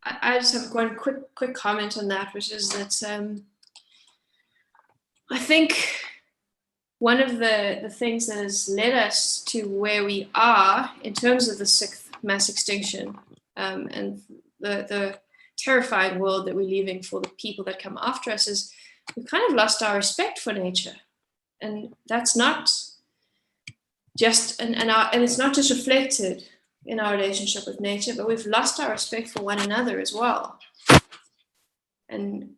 I just have one quick comment on that, which is that I think one of the things that has led us to where we are in terms of the sixth mass extinction and the terrifying world that we're leaving for the people that come after us is we've kind of lost our respect for nature. And that's not just, and it's not just reflected in our relationship with nature, but we've lost our respect for one another as well. And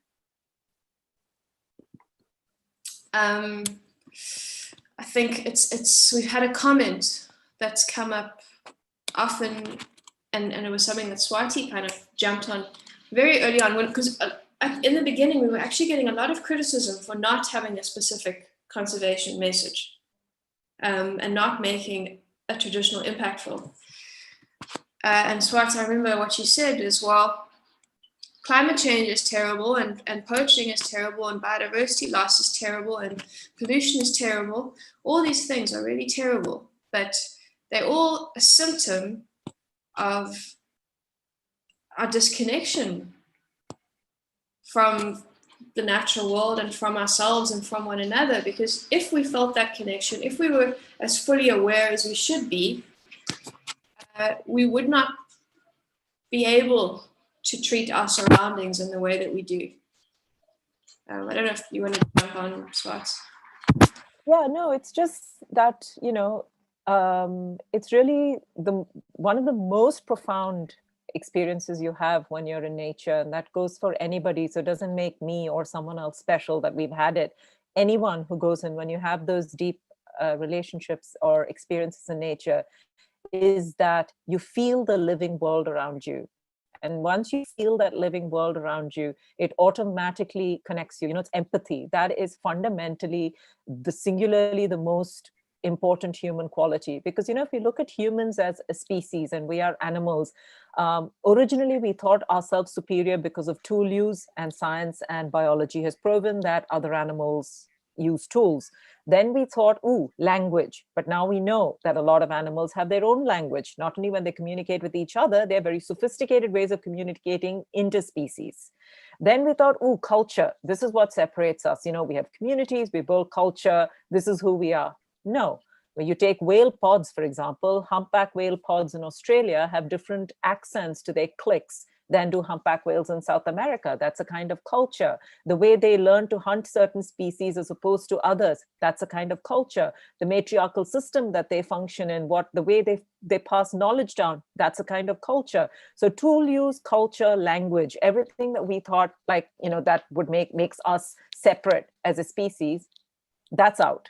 I think we've had a comment that's come up often, and it was something that Swati kind of jumped on very early on, because in the beginning we were actually getting a lot of criticism for not having a specific conservation message and not making a traditional impactful. And Swati, I remember what she said is, well, climate change is terrible, and poaching is terrible, and biodiversity loss is terrible, and pollution is terrible. All these things are really terrible, but they're all a symptom of our disconnection from the natural world and from ourselves and from one another. Because if we felt that connection, if we were as fully aware as we should be, we would not be able to treat our surroundings in the way that we do. I don't know if you want to jump on, Swats. Yeah, no, it's just that, you know, it's really one of the most profound experiences you have when you're in nature, and that goes for anybody. So it doesn't make me or someone else special that we've had it. Anyone who goes in, when you have those deep relationships or experiences in nature, is that you feel the living world around you. And once you feel that living world around you, it automatically connects you. You know, it's empathy. That is fundamentally singularly the most important human quality. Because, you know, if we look at humans as a species and we are animals, originally we thought ourselves superior because of tool use, and science and biology has proven that other animals use tools. Then we thought, ooh, language. But now we know that a lot of animals have their own language. Not only when they communicate with each other, they're very sophisticated ways of communicating interspecies. Then we thought, ooh, culture. This is what separates us. You know, we have communities, we build culture. This is who we are. No. When you take whale pods, for example, humpback whale pods in Australia have different accents to their clicks than do humpback whales in South America. That's a kind of culture. The way they learn to hunt certain species as opposed to others, that's a kind of culture. The matriarchal system that they function in, the way they pass knowledge down, that's a kind of culture. So tool use, culture, language, everything that we thought, like, you know, that would makes us separate as a species, that's out.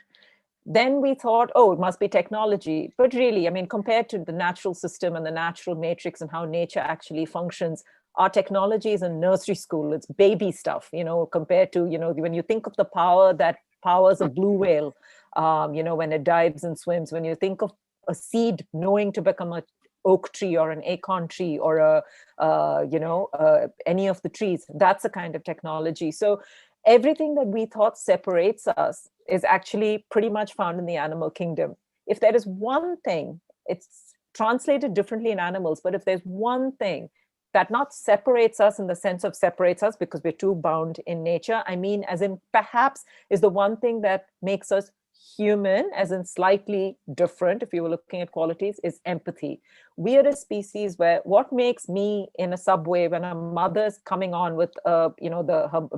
Then we thought, oh, it must be technology. But really, I mean, compared to the natural system and the natural matrix and how nature actually functions, our technology is in nursery school. It's baby stuff, you know, compared to, you know, when you think of the power that powers a blue whale, you know, when it dives and swims, when you think of a seed knowing to become an oak tree or an acorn tree or any of the trees, that's a kind of technology. So everything that we thought separates us is actually pretty much found in the animal kingdom. If there is one thing, it's translated differently in animals, but if there's one thing that not separates us in the sense of separates us because we're too bound in nature, I mean, as in perhaps is the one thing that makes us human, as in slightly different, if you were looking at qualities, is empathy. We are a species where what makes me in a subway when a mother's coming on with her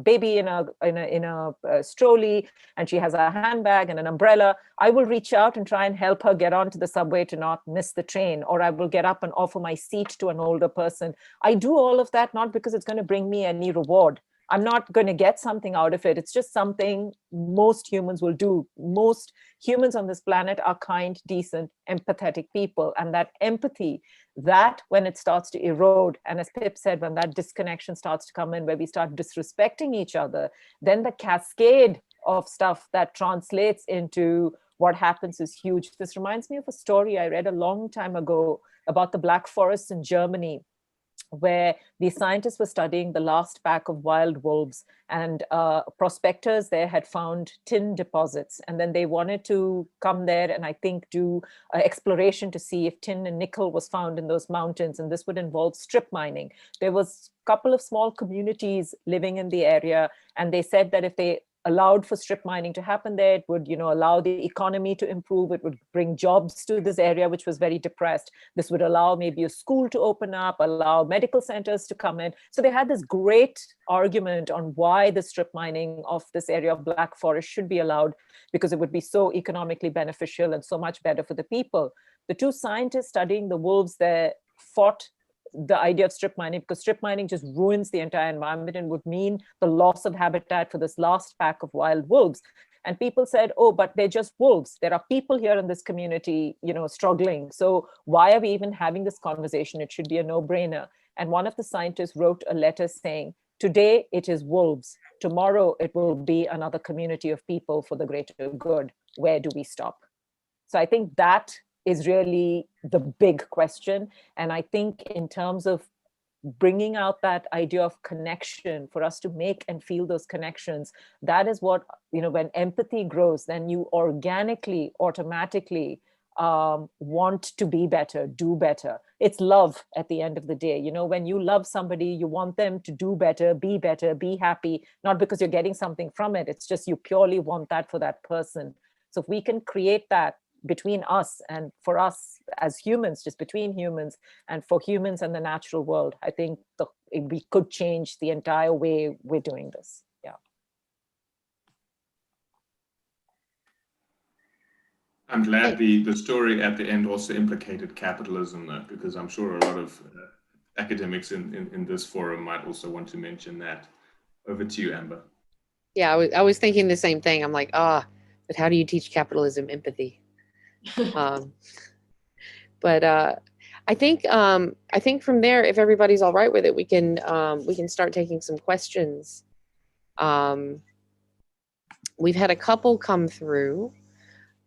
baby in a trolley, and she has a handbag and an umbrella, I will reach out and try and help her get onto the subway to not miss the train, or I will get up and offer my seat to an older person. I do all of that not because it's going to bring me any reward. I'm not going to get something out of it. It's just something most humans will do. Most humans on this planet are kind, decent, empathetic people. And that empathy, that when it starts to erode, and as Pip said, when that disconnection starts to come in, where we start disrespecting each other, then the cascade of stuff that translates into what happens is huge. This reminds me of a story I read a long time ago about the Black Forests in Germany, where the scientists were studying the last pack of wild wolves, and prospectors there had found tin deposits. And then they wanted to come there and I think do exploration to see if tin and nickel was found in those mountains. And this would involve strip mining. There was a couple of small communities living in the area, and they said that if they allowed for strip mining to happen there, it would, allow the economy to improve. It would bring jobs to this area, which was very depressed. This would allow maybe a school to open up, allow medical centers to come in. So they had this great argument on why the strip mining of this area of Black Forest should be allowed, because it would be so economically beneficial and so much better for the people. The two scientists studying the wolves there fought the idea of strip mining, because strip mining just ruins the entire environment and would mean the loss of habitat for this last pack of wild wolves. And people said, oh, but they're just wolves. There are people here in this community, struggling. So why are we even having this conversation? It should be a no-brainer. And one of the scientists wrote a letter saying, today it is wolves. Tomorrow it will be another community of people for the greater good. Where do we stop? So I think that is really the big question. And I think in terms of bringing out that idea of connection, for us to make and feel those connections, that is what, when empathy grows, then you organically, automatically want to be better, do better. It's love at the end of the day. When you love somebody, you want them to do better, be happy, not because you're getting something from it. It's just you purely want that for that person. So if we can create that between us and for us as humans, just between humans, and for humans and the natural world, I think we could change the entire way we're doing this. Yeah. I'm glad the story at the end also implicated capitalism, though, because I'm sure a lot of academics in this forum might also want to mention that. Over to you, Amber. Yeah, I was thinking the same thing. I'm like, but how do you teach capitalism empathy? But I think from there, if everybody's all right with it, we can start taking some questions. We've had a couple come through.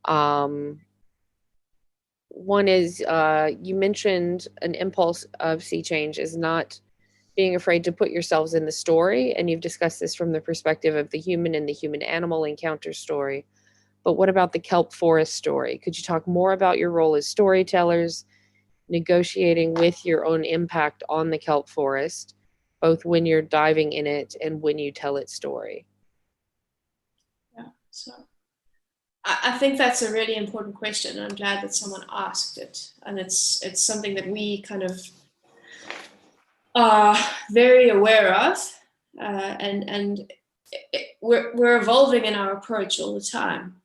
One is you mentioned an impulse of sea change is not being afraid to put yourselves in the story, and you've discussed this from the perspective of the human and the human-animal encounter story. But what about the kelp forest story? Could you talk more about your role as storytellers, negotiating with your own impact on the kelp forest, both when you're diving in it and when you tell its story? Yeah, so I think that's a really important question. I'm glad that someone asked it. And it's something that we kind of are very aware of. And we're evolving in our approach all the time.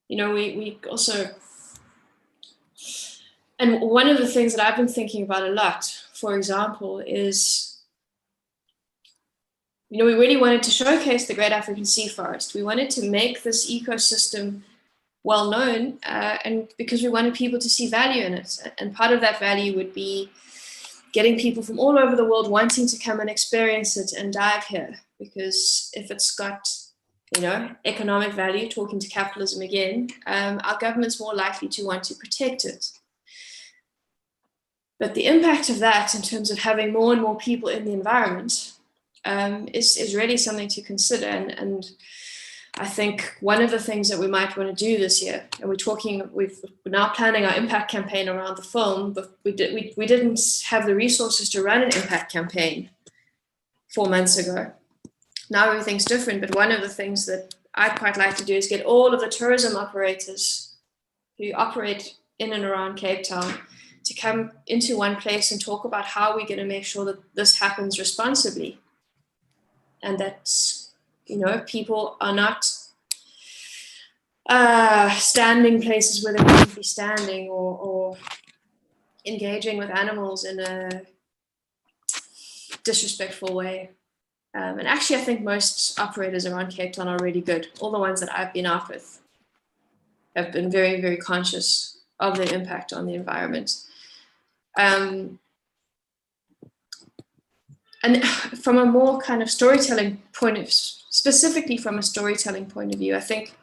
We also, and one of the things that I've been thinking about a lot, for example, is, we really wanted to showcase the Great African Sea Forest. We wanted to make this ecosystem well known, and because we wanted people to see value in it. And part of that value would be getting people from all over the world wanting to come and experience it and dive here. Because if it's got economic value, talking to capitalism again, our government's more likely to want to protect it. But the impact of that in terms of having more and more people in the environment is really something to consider. And I think one of the things that we might want to do this year, and we're now planning our impact campaign around the film, but we didn't have the resources to run an impact campaign 4 months ago. Now everything's different, but one of the things that I'd quite like to do is get all of the tourism operators who operate in and around Cape Town to come into one place and talk about how we're going to make sure that this happens responsibly. And that, people are not standing places where they wouldn't be standing, or engaging with animals in a disrespectful way. And actually, I think most operators around Cape Town are really good. All the ones that I've been out with have been very, very conscious of their impact on the environment. And from a more kind of storytelling point of, specifically from a storytelling point of view, I think,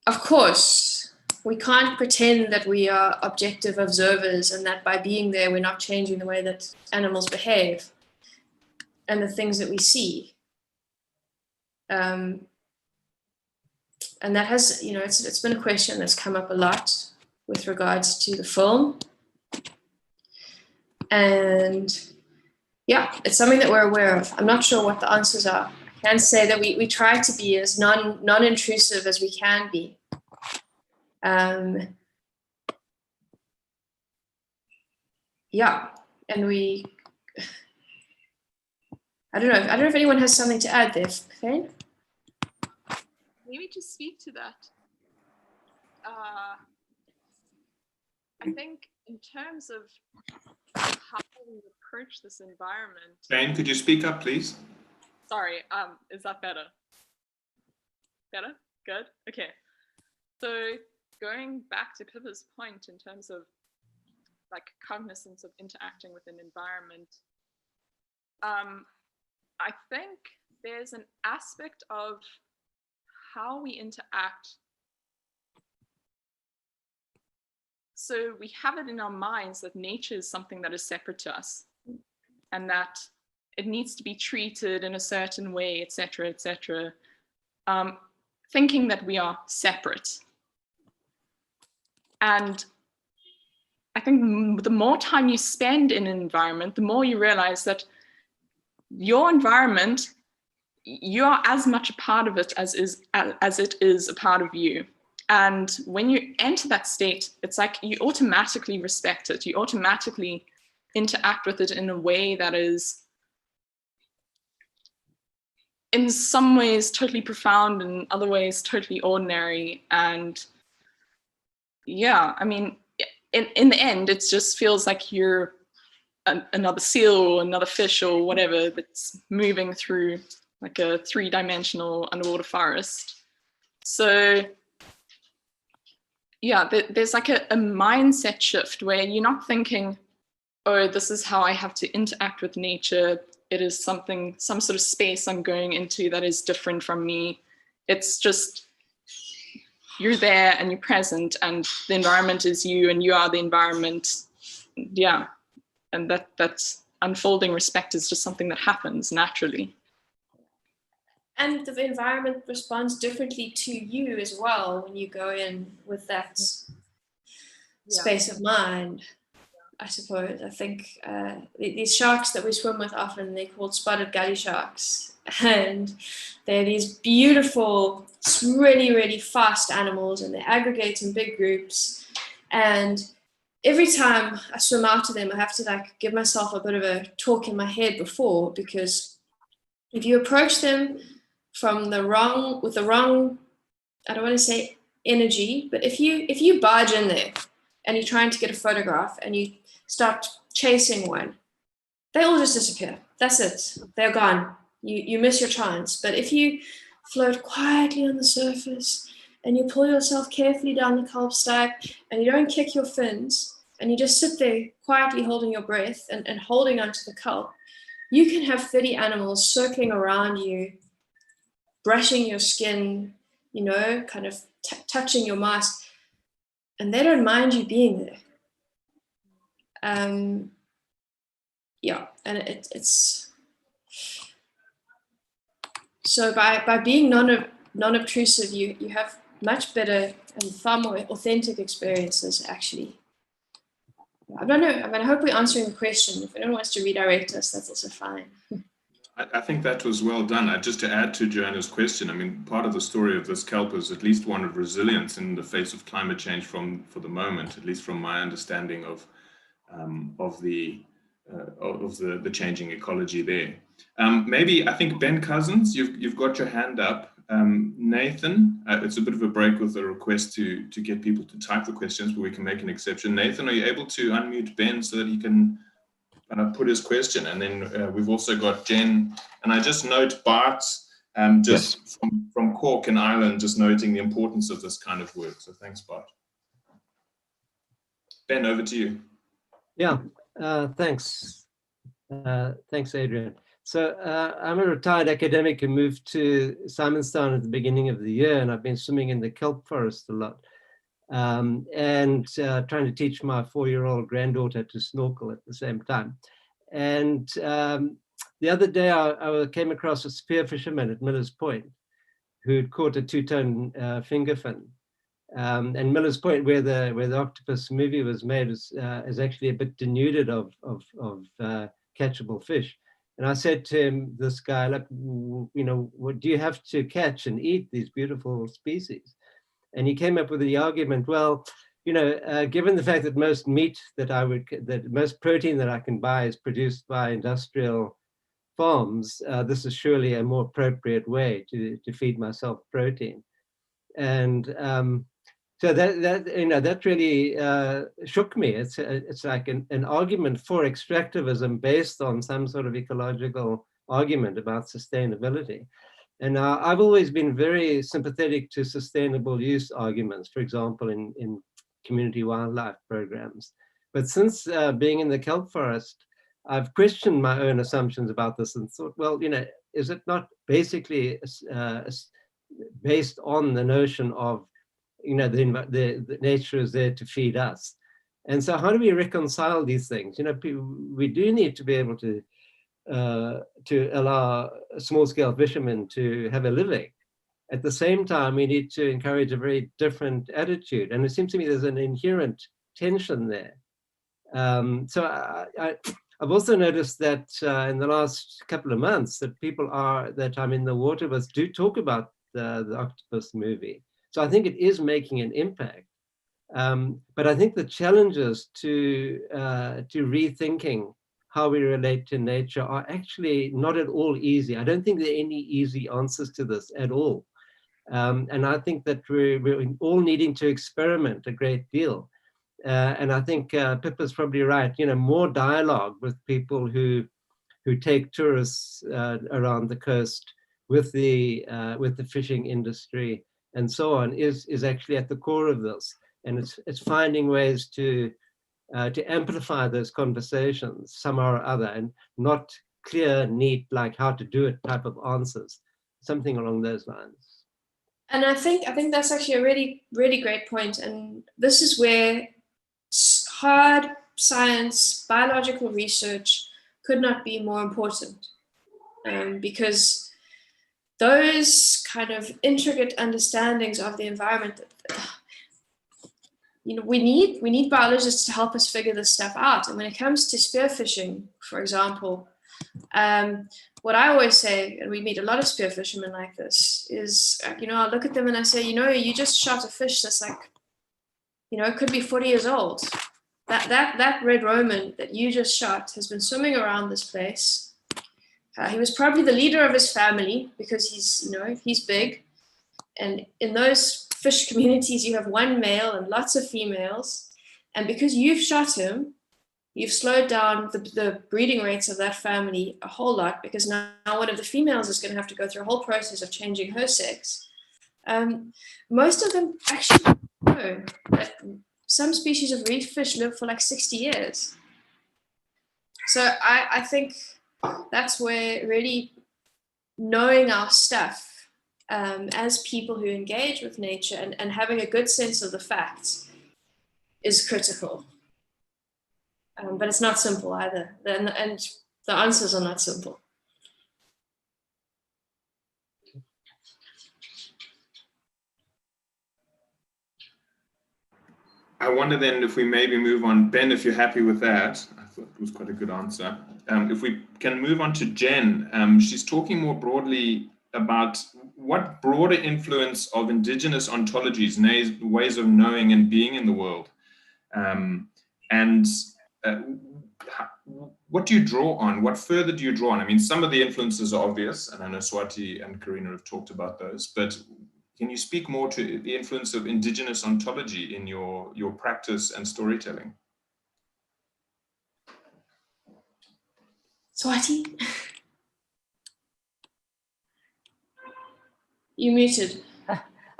of course, we can't pretend that we are objective observers and that by being there, we're not changing the way that animals behave and the things that we see. And that has, you know, it's been a question that's come up a lot with regards to the film. And yeah, it's something that we're aware of. I'm not sure what the answers are. I can say that we try to be as non-intrusive as we can be. Yeah, and I don't know if anyone has something to add there, Fane? Maybe to speak to that. I think in terms of how we approach this environment. Jane, could you speak up, please? Sorry, is that better? Better? Good? Okay. So going back to Pipa's point in terms of like cognizance of interacting with an environment, I think there's an aspect of how we interact. So we have it in our minds that nature is something that is separate to us and that it needs to be treated in a certain way, etc., etc. Thinking that we are separate. And I think the more time you spend in an environment, the more you realize that your environment, you are as much a part of it as it is a part of you. And when you enter that state, it's like you automatically respect it. You automatically interact with it in a way that is in some ways totally profound, in other ways totally ordinary. And yeah, I mean, in the end, it just feels like you're another seal or another fish or whatever that's moving through like a 3-dimensional underwater forest. So yeah, there's like a mindset shift where you're not thinking, oh, this is how I have to interact with nature. It is some sort of space I'm going into that is different from me. It's just, you're there and you're present and the environment is you and you are the environment. Yeah, and that's unfolding respect is just something that happens naturally. And the environment responds differently to you as well when you go in with that space of mind, I suppose. I think these sharks that we swim with often, they're called spotted gully sharks. And they're these beautiful, really, really fast animals, and they aggregate in big groups. And every time I swim out of them, I have to like give myself a bit of a talk in my head before, because if you approach them with the wrong, I don't want to say energy, but if you barge in there and you're trying to get a photograph and you start chasing one, they all just disappear. That's it. They're gone. You miss your chance. But if you float quietly on the surface and you pull yourself carefully down the kelp stack and you don't kick your fins and you just sit there quietly holding your breath and holding onto the kelp, you can have 30 animals circling around you, brushing your skin, you know, kind of touching your mask, and they don't mind you being there. Yeah, and it's so by being non-obtrusive, you have much better and far more authentic experiences, actually. I don't know. I mean, I hope we're answering the question. If anyone wants to redirect us, that's also fine. I think that was well done. Just to add to Joanna's question, I mean, part of the story of this kelp is at least one of resilience in the face of climate change for the moment, at least from my understanding of the changing ecology there. Maybe I think Ben Cousins, you've got your hand up. Nathan, it's a bit of a break with the request to get people to type the questions, but we can make an exception. Nathan, are you able to unmute Ben so that he can put his question? And then we've also got Jen, and I just note Bart, just yes, from Cork and Ireland, just noting the importance of this kind of work. So thanks, Bart. Ben, over to you. Yeah, thanks. Thanks, Adrian. So I'm a retired academic who moved to Simonstown at the beginning of the year, and I've been swimming in the kelp forest a lot, and trying to teach my 4-year-old granddaughter to snorkel at the same time. And the other day I came across a spear fisherman at Miller's Point who'd caught a 2-ton fingerfin. And Miller's Point, where the octopus movie was made, is actually a bit denuded of catchable fish. And I said to him, this guy, look, you know, what do you have to catch and eat these beautiful species? And he came up with the argument, well, you know, given the fact that most meat that most protein that I can buy is produced by industrial farms, this is surely a more appropriate way to feed myself protein. And so that really shook me. It's like an argument for extractivism based on some sort of ecological argument about sustainability. And I've always been very sympathetic to sustainable use arguments, for example, in community wildlife programs. But since being in the kelp forest, I've questioned my own assumptions about this and thought, well, you know, is it not basically based on the notion of, you know, the nature is there to feed us? And so how do we reconcile these things? You know, we do need to be able to allow small-scale fishermen to have a living. At the same time, we need to encourage a very different attitude. And it seems to me there's an inherent tension there. So I've also noticed that in the last couple of months that people that I'm in the water with do talk about the octopus movie. So I think it is making an impact. But I think the challenges to rethinking how we relate to nature are actually not at all easy. I don't think there are any easy answers to this at all. And I think that we're all needing to experiment a great deal. And I think Pipa's probably right. You know, more dialogue with people who take tourists around the coast with the fishing industry and so on is actually at the core of this. And it's finding ways to amplify those conversations somehow or other, and not clear, neat, like how to do it type of answers, something along those lines. And I think that's actually a really, really great point. And this is where hard science, biological research could not be more important, because those kind of intricate understandings of the environment, you know, we need biologists to help us figure this stuff out. And when it comes to spearfishing, for example, what I always say, and we meet a lot of spear fishermen like this, is, you know, I look at them and I say, you know, you just shot a fish that's like, you know, it could be 40 years old. That red Roman that you just shot has been swimming around this place. He was probably the leader of his family because he's big. And in those fish communities, you have one male and lots of females. And because you've shot him, you've slowed down the breeding rates of that family a whole lot, because now one of the females is going to have to go through a whole process of changing her sex. Most of them actually know that some species of reef fish live for like 60 years. So I think that's where really knowing our stuff as people who engage with nature and having a good sense of the facts is critical. But it's not simple either. And the answers are not simple. I wonder then if we maybe move on, Ben, if you're happy with that. I thought it was quite a good answer. If we can move on to Jen, she's talking more broadly about what broader influence of indigenous ontologies, ways of knowing and being in the world, and what do you draw on? What further do you draw on? I mean, some of the influences are obvious, and I know Swati and Karina have talked about those, but can you speak more to the influence of indigenous ontology in your practice and storytelling? Swati? You muted.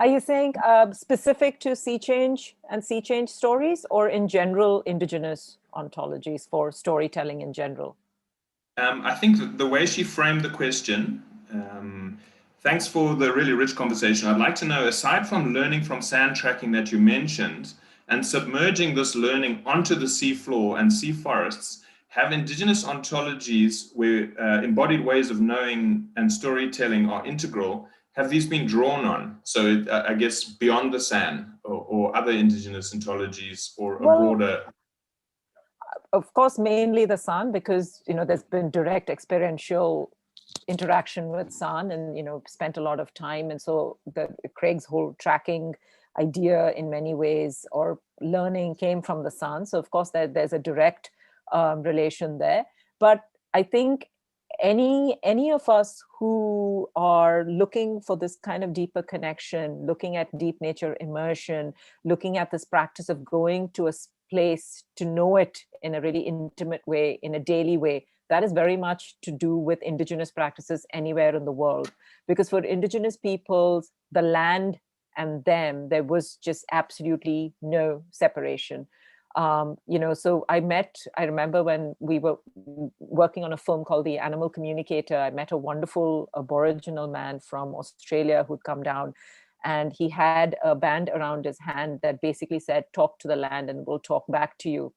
Are you saying specific to sea change and sea change stories, or in general indigenous ontologies for storytelling in general? I think the way she framed the question, thanks for the really rich conversation. I'd like to know, aside from learning from sand tracking that you mentioned, and submerging this learning onto the seafloor and sea forests, have indigenous ontologies where embodied ways of knowing and storytelling are integral, have these been drawn on? So I guess beyond the sand or other indigenous ontologies or a broader... Of course, mainly the sun, because, you know, there's been direct experiential interaction with sun and, you know, spent a lot of time. And so Craig's whole tracking idea in many ways, or learning, came from the sun. So of course there's a direct relation there. But I think any of us who are looking for this kind of deeper connection, looking at deep nature immersion, looking at this practice of going to a place to know it in a really intimate way, in a daily way, that is very much to do with indigenous practices anywhere in the world. Because for indigenous peoples, the land and them, there was just absolutely no separation. You know, so I remember when we were working on a film called The Animal Communicator, I met a wonderful Aboriginal man from Australia who'd come down, and he had a band around his hand that basically said, talk to the land and we'll talk back to you.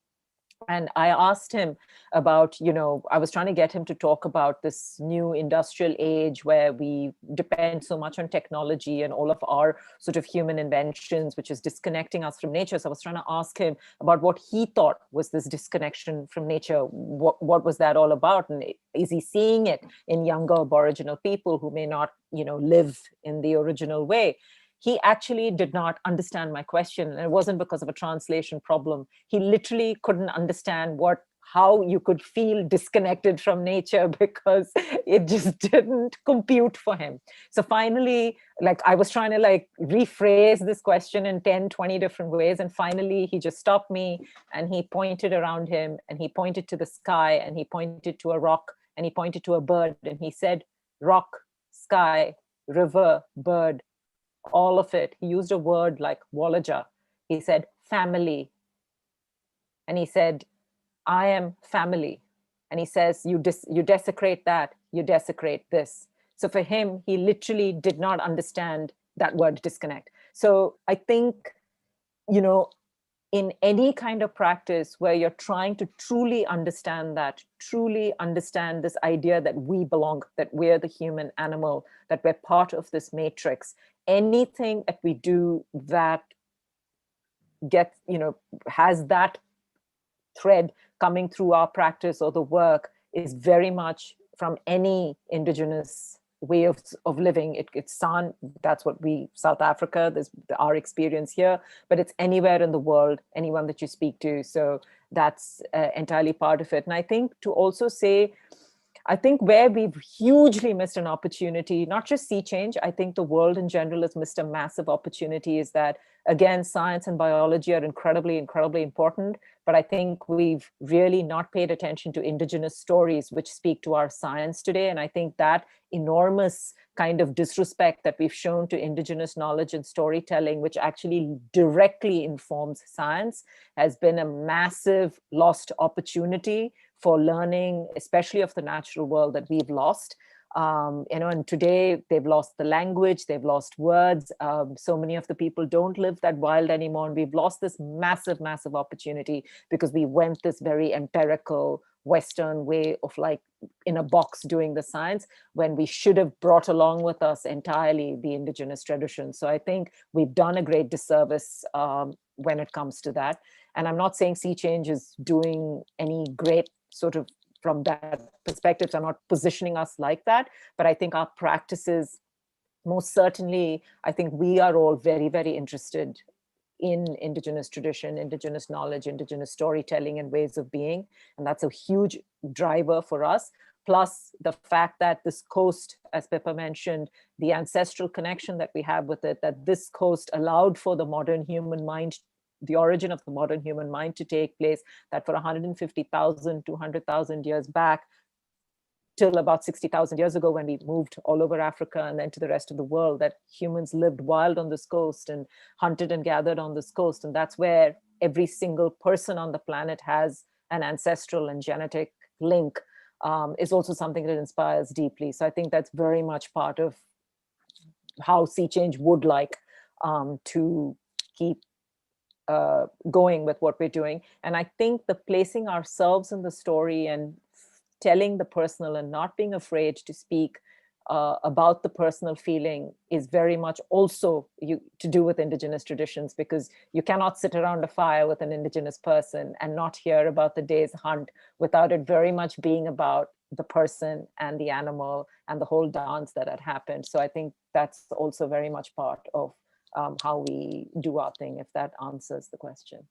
And I asked him about, you know, I was trying to get him to talk about this new industrial age where we depend so much on technology and all of our sort of human inventions, which is disconnecting us from nature. So I was trying to ask him about what he thought was this disconnection from nature. What was that all about? And is he seeing it in younger Aboriginal people who may not, you know, live in the original way? He actually did not understand my question, and it wasn't because of a translation problem. He literally couldn't understand how you could feel disconnected from nature, because it just didn't compute for him. So finally, like, I was trying to like rephrase this question in 10, 20 different ways. And finally he just stopped me and he pointed around him and he pointed to the sky and he pointed to a rock and he pointed to a bird and he said, rock, sky, river, bird, all of it. He used a word like Wallaja. He said family. And he said, I am family. And he says, you desecrate that, you desecrate this. So for him, he literally did not understand that word disconnect. So I think, you know, in any kind of practice where you're trying to truly understand that, truly understand this idea that we belong, that we're the human animal, that we're part of this matrix, anything that we do that gets, you know, has that thread coming through our practice or the work is very much from any indigenous way of living. It's San, that's what South Africa, there's our experience here, but it's anywhere in the world, anyone that you speak to. So that's entirely part of it. And I think to also say, I think where we've hugely missed an opportunity, not just sea change, I think the world in general has missed a massive opportunity, is that, again, science and biology are incredibly, incredibly important. But I think we've really not paid attention to indigenous stories which speak to our science today. And I think that enormous kind of disrespect that we've shown to indigenous knowledge and storytelling, which actually directly informs science, has been a massive lost opportunity for learning, especially of the natural world, that we've lost. You know, and today they've lost the language, they've lost words. So many of the people don't live that wild anymore. And we've lost this massive, massive opportunity because we went this very empirical Western way of like in a box doing the science, when we should have brought along with us entirely the indigenous tradition. So I think we've done a great disservice when it comes to that. And I'm not saying sea change is doing any great sort of from that perspective. So I'm not positioning us like that, but I think our practices, most certainly, I think we are all very, very interested in indigenous tradition, indigenous knowledge, indigenous storytelling and ways of being. And that's a huge driver for us. Plus the fact that this coast, as Pipa mentioned, the ancestral connection that we have with it, that this coast allowed for the modern human mind, the origin of the modern human mind to take place, that for 150,000, 200,000 years back, till about 60,000 years ago when we moved all over Africa and then to the rest of the world, that humans lived wild on this coast and hunted and gathered on this coast. And that's where every single person on the planet has an ancestral and genetic link, is also something that inspires deeply. So I think that's very much part of how Sea Change would like to keep going with what we're doing. And I think the placing ourselves in the story and telling the personal and not being afraid to speak about the personal feeling is very much also to do with indigenous traditions, because you cannot sit around a fire with an indigenous person and not hear about the day's hunt without it very much being about the person and the animal and the whole dance that had happened. So I think that's also very much part of how we do our thing, if that answers the question.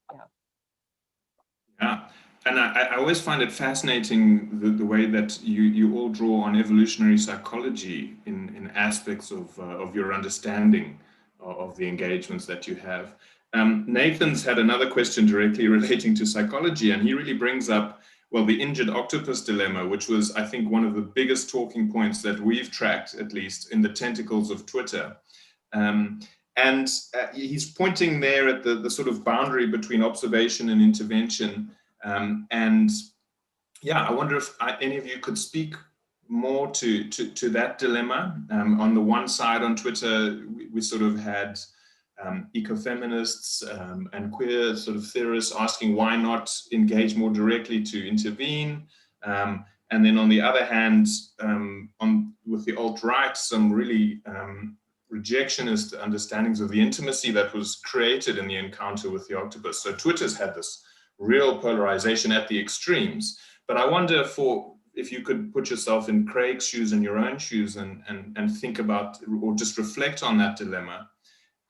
Yeah. And I always find it fascinating the way that you all draw on evolutionary psychology in aspects of your understanding of the engagements that you have. Nathan's had another question directly relating to psychology, and he really brings up, well, the injured octopus dilemma, which was, I think, one of the biggest talking points that we've tracked, at least in the tentacles of Twitter. And he's pointing there at the sort of boundary between observation and intervention. And yeah, I wonder if any of you could speak more to that dilemma. On the one side on Twitter, we sort of had ecofeminists and queer sort of theorists asking why not engage more directly to intervene. And then on the other hand, with the alt-right, some really rejectionist understandings of the intimacy that was created in the encounter with the octopus. So Twitter's had this real polarization at the extremes. But I wonder if you could put yourself in Craig's shoes and your own shoes and think about, or just reflect on that dilemma.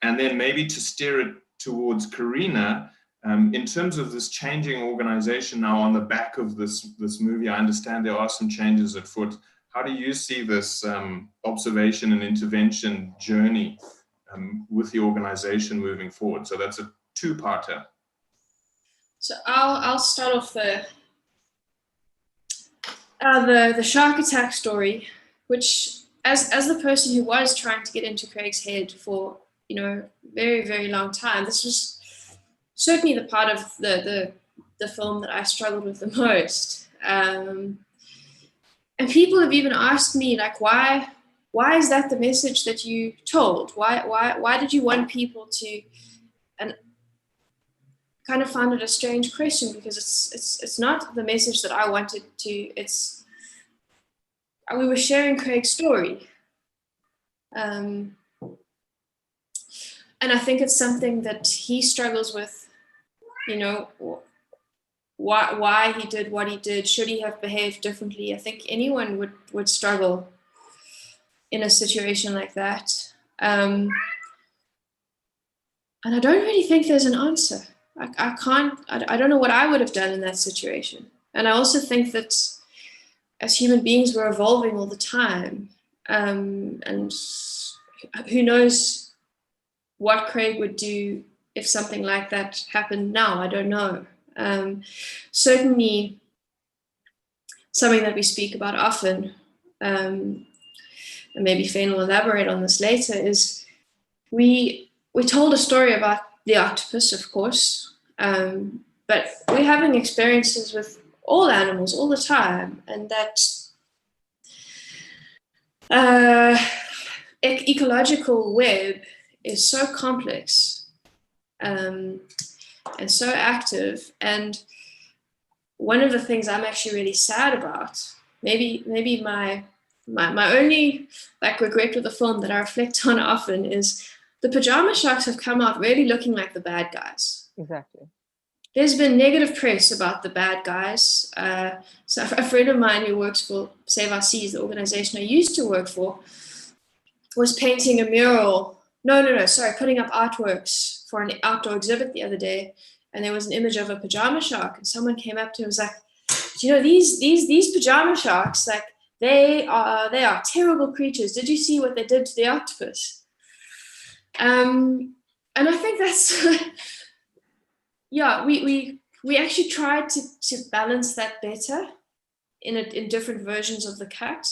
And then maybe to steer it towards Karina, in terms of this changing organization now on the back of this movie. I understand there are some changes afoot. How do you see this observation and intervention journey with the organization moving forward? So that's a two-parter. So I'll start off the shark attack story, which as the person who was trying to get into Craig's head for very, very long time, this was certainly the part of the film that I struggled with the most. And people have even asked me, like, why is that the message that you told? Why did you want people to? And kind of found it a strange question, because it's not the message that I wanted to. We were sharing Craig's story, and I think it's something that he struggles with. Why he did what he did. Should he have behaved differently? I think anyone would struggle in a situation like that. And I don't really think there's an answer. I don't know what I would have done in that situation. And I also think that as human beings, we're evolving all the time. And who knows what Craig would do if something like that happened now. I don't know. Certainly something that we speak about often, and maybe Fane will elaborate on this later, is we told a story about the octopus, of course, but we're having experiences with all animals all the time, and that ecological web is so complex and so active. And one of the things I'm actually really sad about, maybe my only regret with the film that I reflect on often, is the pajama sharks have come out really looking like the bad guys. Exactly. There's been negative press about the bad guys. So a friend of mine who works for Save Our Seas, the organization I used to work for, was painting a mural. Putting up artworks for an outdoor exhibit the other day, and there was an image of a pajama shark, and someone came up to him and was like, you know, these pajama sharks, like they are terrible creatures. Did you see what they did to the octopus? And I think that's yeah, we actually tried to balance that better in different versions of the cut,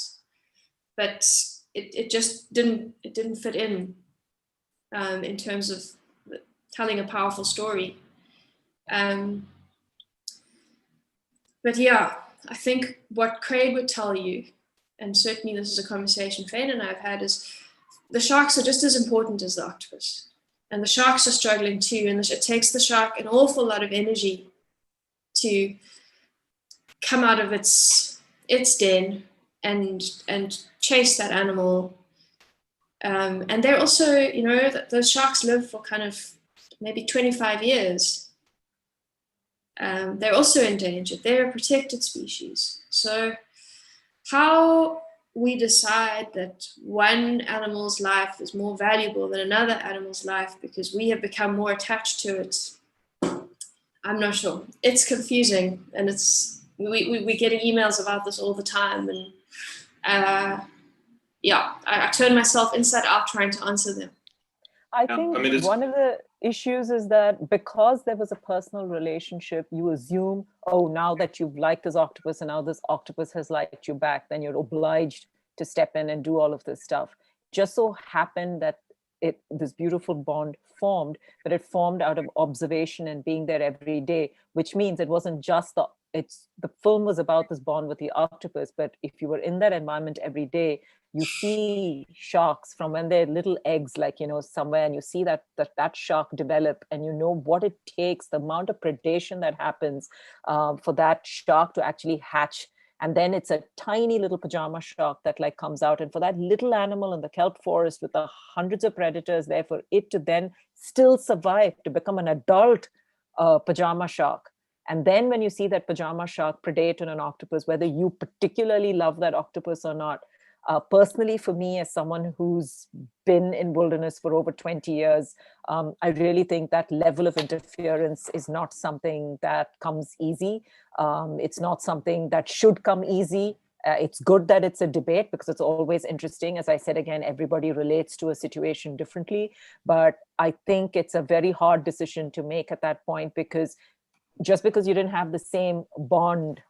but it just didn't fit in terms of telling a powerful story. But yeah, I think what Craig would tell you, and certainly this is a conversation Fane and I have had, is the sharks are just as important as the octopus. And the sharks are struggling too, and it takes the shark an awful lot of energy to come out of its den and chase that animal. And they're also, you know, those sharks live for kind of maybe 25 years. They're also endangered. They're a protected species. So how we decide that one animal's life is more valuable than another animal's life because we have become more attached to it, I'm not sure. It's confusing, and we're getting emails about this all the time, and yeah, I turn myself inside out trying to answer them. I think one of the issues is that because there was a personal relationship, you assume, oh, now that you've liked this octopus and now this octopus has liked you back, then you're obliged to step in and do all of this stuff. Just so happened that this beautiful bond formed, but it formed out of observation and being there every day, which means it wasn't just the film was about this bond with the octopus, but if you were in that environment every day, you see sharks from when they're little eggs, like, you know, somewhere, and you see that shark develop, and you know what it takes, the amount of predation that happens for that shark to actually hatch. And then it's a tiny little pajama shark that like comes out, and for that little animal in the kelp forest with the hundreds of predators there, for it to then still survive to become an adult pajama shark. And then when you see that pajama shark predate on an octopus, whether you particularly love that octopus or not, personally, for me, as someone who's been in wilderness for over 20 years, I really think that level of interference is not something that comes easy. It's not something that should come easy. It's good that it's a debate because it's always interesting. As I said, again, everybody relates to a situation differently. But I think it's a very hard decision to make at that point, because just because you didn't have the same bond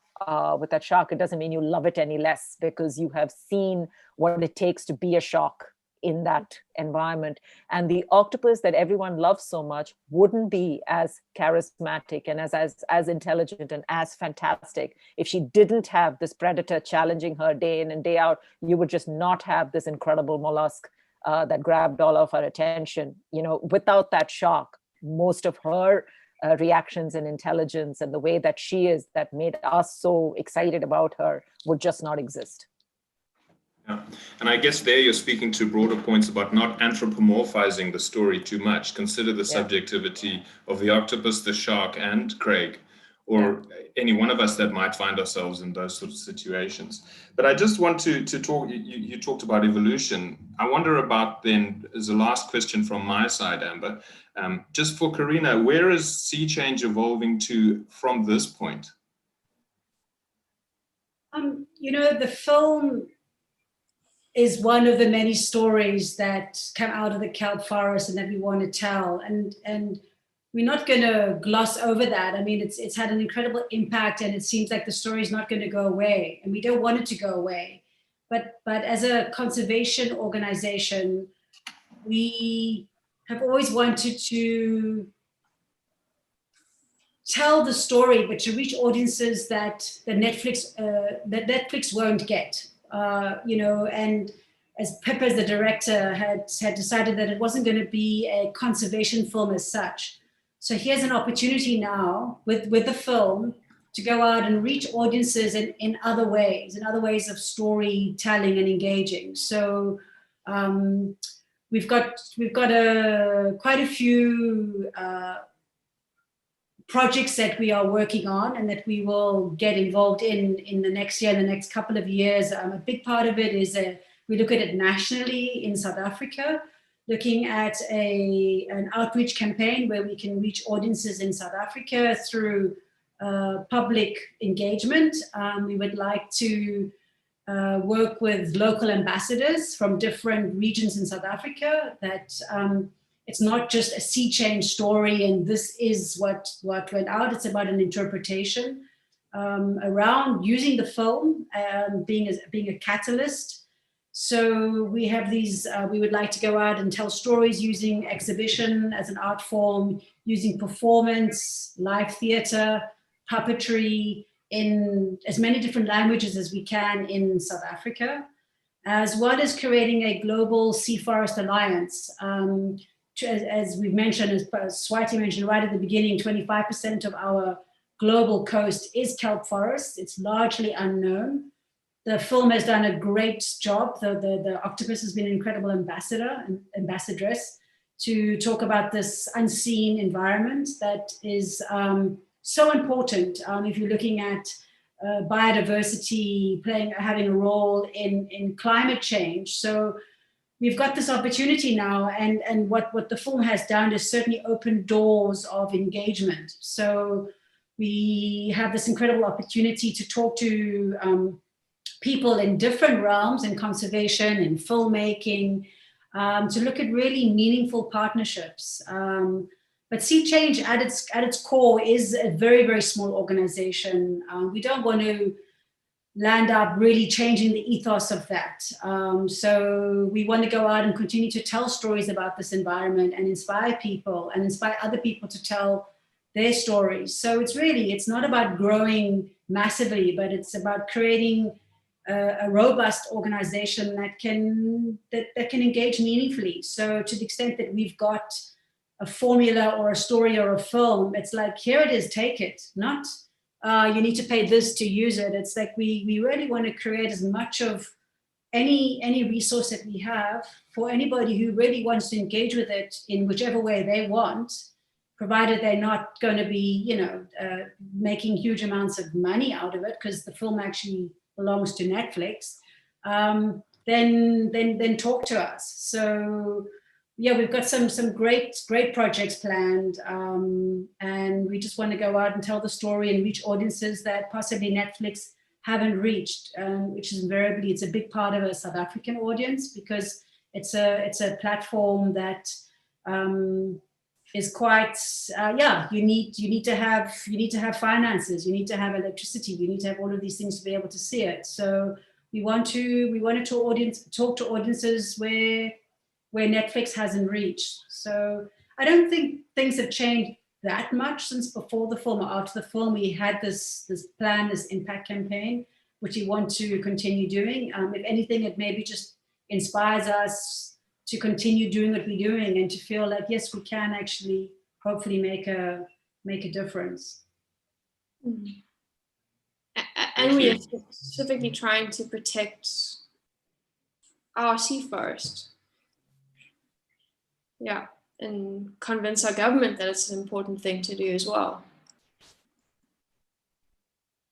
with that shark, it doesn't mean you love it any less, because you have seen what it takes to be a shark in that environment. And the octopus that everyone loves so much wouldn't be as charismatic and as intelligent and as fantastic if she didn't have this predator challenging her day in and day out. You would just not have this incredible mollusk that grabbed all of our attention. You know, without that shark, most of her reactions and intelligence and the way that she is, that made us so excited about her, would just not exist. Yeah. And I guess there you're speaking to broader points about not anthropomorphizing the story too much. Consider the subjectivity of the octopus, the shark, and Craig, or any one of us that might find ourselves in those sorts of situations. But I just want to talk, you talked about evolution. I wonder about then, as a last question from my side, Amber, just for Karina, where is Sea Change evolving to from this point? You know, the film is one of the many stories that come out of the kelp forest and that we want to tell. And we're not going to gloss over that. I mean, it's had an incredible impact, and it seems like the story is not going to go away, and we don't want it to go away. But as a conservation organization, we have always wanted to tell the story, but to reach audiences that Netflix won't get. You know, and as Pipa, as the director, had decided that it wasn't going to be a conservation film as such. So here's an opportunity now with the film to go out and reach audiences in other ways of storytelling and engaging. So we've got quite a few projects that we are working on and that we will get involved in the next year, the next couple of years. A big part of it is we look at it nationally in South Africa. looking at an outreach campaign where we can reach audiences in South Africa through public engagement. We would like to work with local ambassadors from different regions in South Africa, that it's not just a sea change story and this is what went out. It's about an interpretation around using the film being a catalyst. So we have these, we would like to go out and tell stories using exhibition as an art form, using performance, live theater, puppetry in as many different languages as we can in South Africa, as well as creating a global sea forest alliance. As we've mentioned, as Swati mentioned right at the beginning, 25% of our global coast is kelp forest. It's largely unknown. The film has done a great job. The octopus has been an incredible ambassadress to talk about this unseen environment that is so important if you're looking at biodiversity having a role in climate change. So we've got this opportunity now, and what the film has done is certainly open doors of engagement. So we have this incredible opportunity to talk to people in different realms, in conservation, in filmmaking, to look at really meaningful partnerships. But Sea Change at its core is a very, very small organization. We don't want to land up really changing the ethos of that. So we want to go out and continue to tell stories about this environment and inspire people and inspire other people to tell their stories. So it's not about growing massively, but it's about creating a robust organization that can engage meaningfully. So to the extent that we've got a formula or a story or a film, it's like, here it is, take it, not you need to pay this to use it. It's like we really want to create as much of any resource that we have for anybody who really wants to engage with it in whichever way they want, provided they're not going to be, making huge amounts of money out of it, because the film actually belongs to Netflix. Then talk to us. So yeah, we've got some great projects planned, and we just want to go out and tell the story and reach audiences that possibly Netflix haven't reached, which is invariably, it's a big part of a South African audience, because it's a platform that is quite you need to have finances, you need to have electricity, you need to have all of these things to be able to see it. So we want to talk to audiences where Netflix hasn't reached. So I don't think things have changed that much since before the film or after the film. We had this plan, this impact campaign, which we want to continue doing. If anything, it maybe just inspires us to continue doing what we're doing and to feel like, yes, we can actually hopefully make a difference. And we are specifically trying to protect our sea forest. Yeah, and convince our government that it's an important thing to do as well.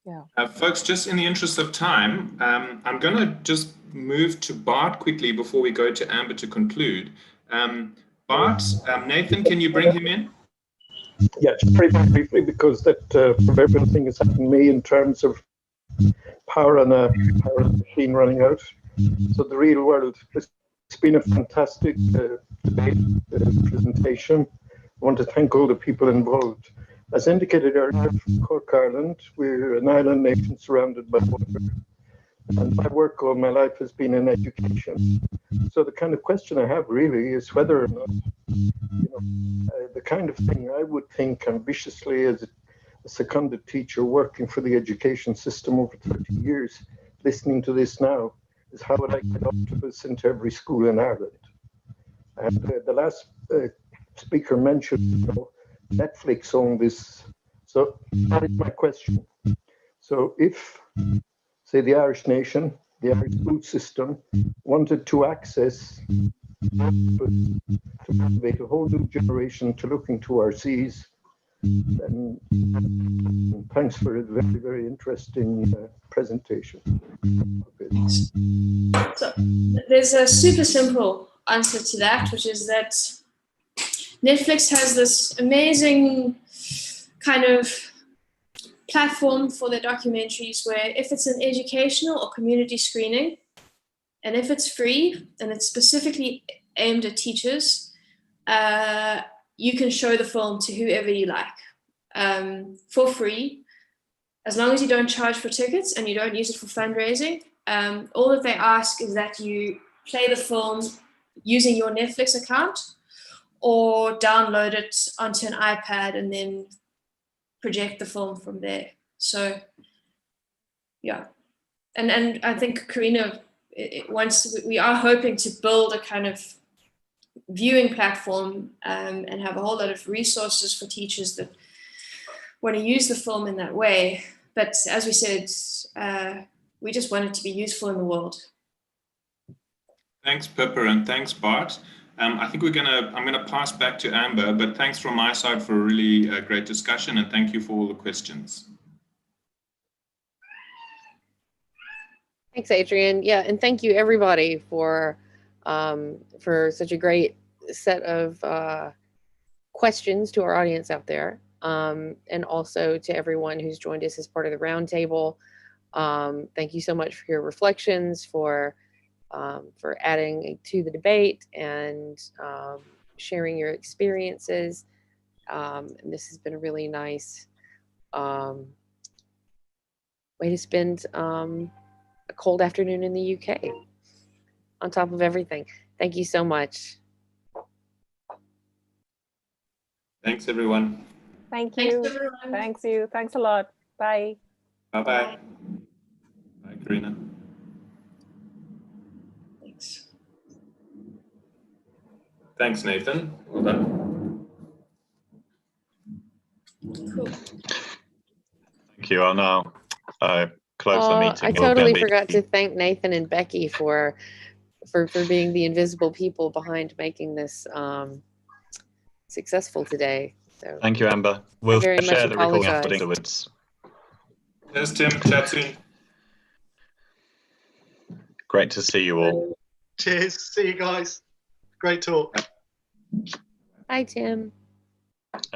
Yeah. Folks, just in the interest of time, I'm going to just move to Bart quickly before we go to Amber to conclude. Bart, Nathan, can you bring him in? Yeah, just very briefly, because that very thing has happened to me in terms of power on a machine running out. So the real world, it's been a fantastic debate, presentation. I want to thank all the people involved. As indicated earlier, from Cork, Ireland, we're an island nation surrounded by water. And my work all my life has been in education. So the kind of question I have really is whether or not, the kind of thing I would think ambitiously as a seconded teacher working for the education system over 30 years, listening to this now, is how would I get octopus into every school in Ireland? And the last speaker mentioned, Netflix owned this. So that is my question. So if, say, the Irish nation, the Irish food system, wanted to access octopus to motivate a whole new generation to look into our seas, then thanks for a very, very interesting presentation. So there's a super simple answer to that, which is that Netflix has this amazing kind of platform for their documentaries where if it's an educational or community screening, and if it's free and it's specifically aimed at teachers, you can show the film to whoever you like for free, as long as you don't charge for tickets and you don't use it for fundraising. All that they ask is that you play the film using your Netflix account or download it onto an iPad and then project the film from there. So, yeah. And I think Karina, once we are hoping to build a kind of viewing platform and have a whole lot of resources for teachers that want to use the film in that way. But as we said, we just want it to be useful in the world. Thanks, Pippa, and thanks, Bart. I think I'm gonna pass back to Amber, but thanks from my side for a really great discussion, and thank you for all the questions. Thanks, Adrian. Yeah, and thank you everybody for such a great set of questions to our audience out there, and also to everyone who's joined us as part of the roundtable. Thank you so much for your reflections, for adding to the debate and sharing your experiences. And this has been a really nice way to spend a cold afternoon in the UK on top of everything. Thank you so much. Thanks, everyone. Thank you. Thanks, everyone. Thanks you. Thanks a lot. Bye. Bye-bye. Bye, Karina. Thanks. Thanks, Nathan. Well done. Cool. Thank you. I'll now close the meeting. I totally forgot to thank Nathan and Becky for being the invisible people behind making this successful today. So thank you, Amber. We'll very share much the recording apologize. afterwards. There's Tim. Chat soon. Great to see you all. Cheers. See you guys. Great talk. Hi, Tim.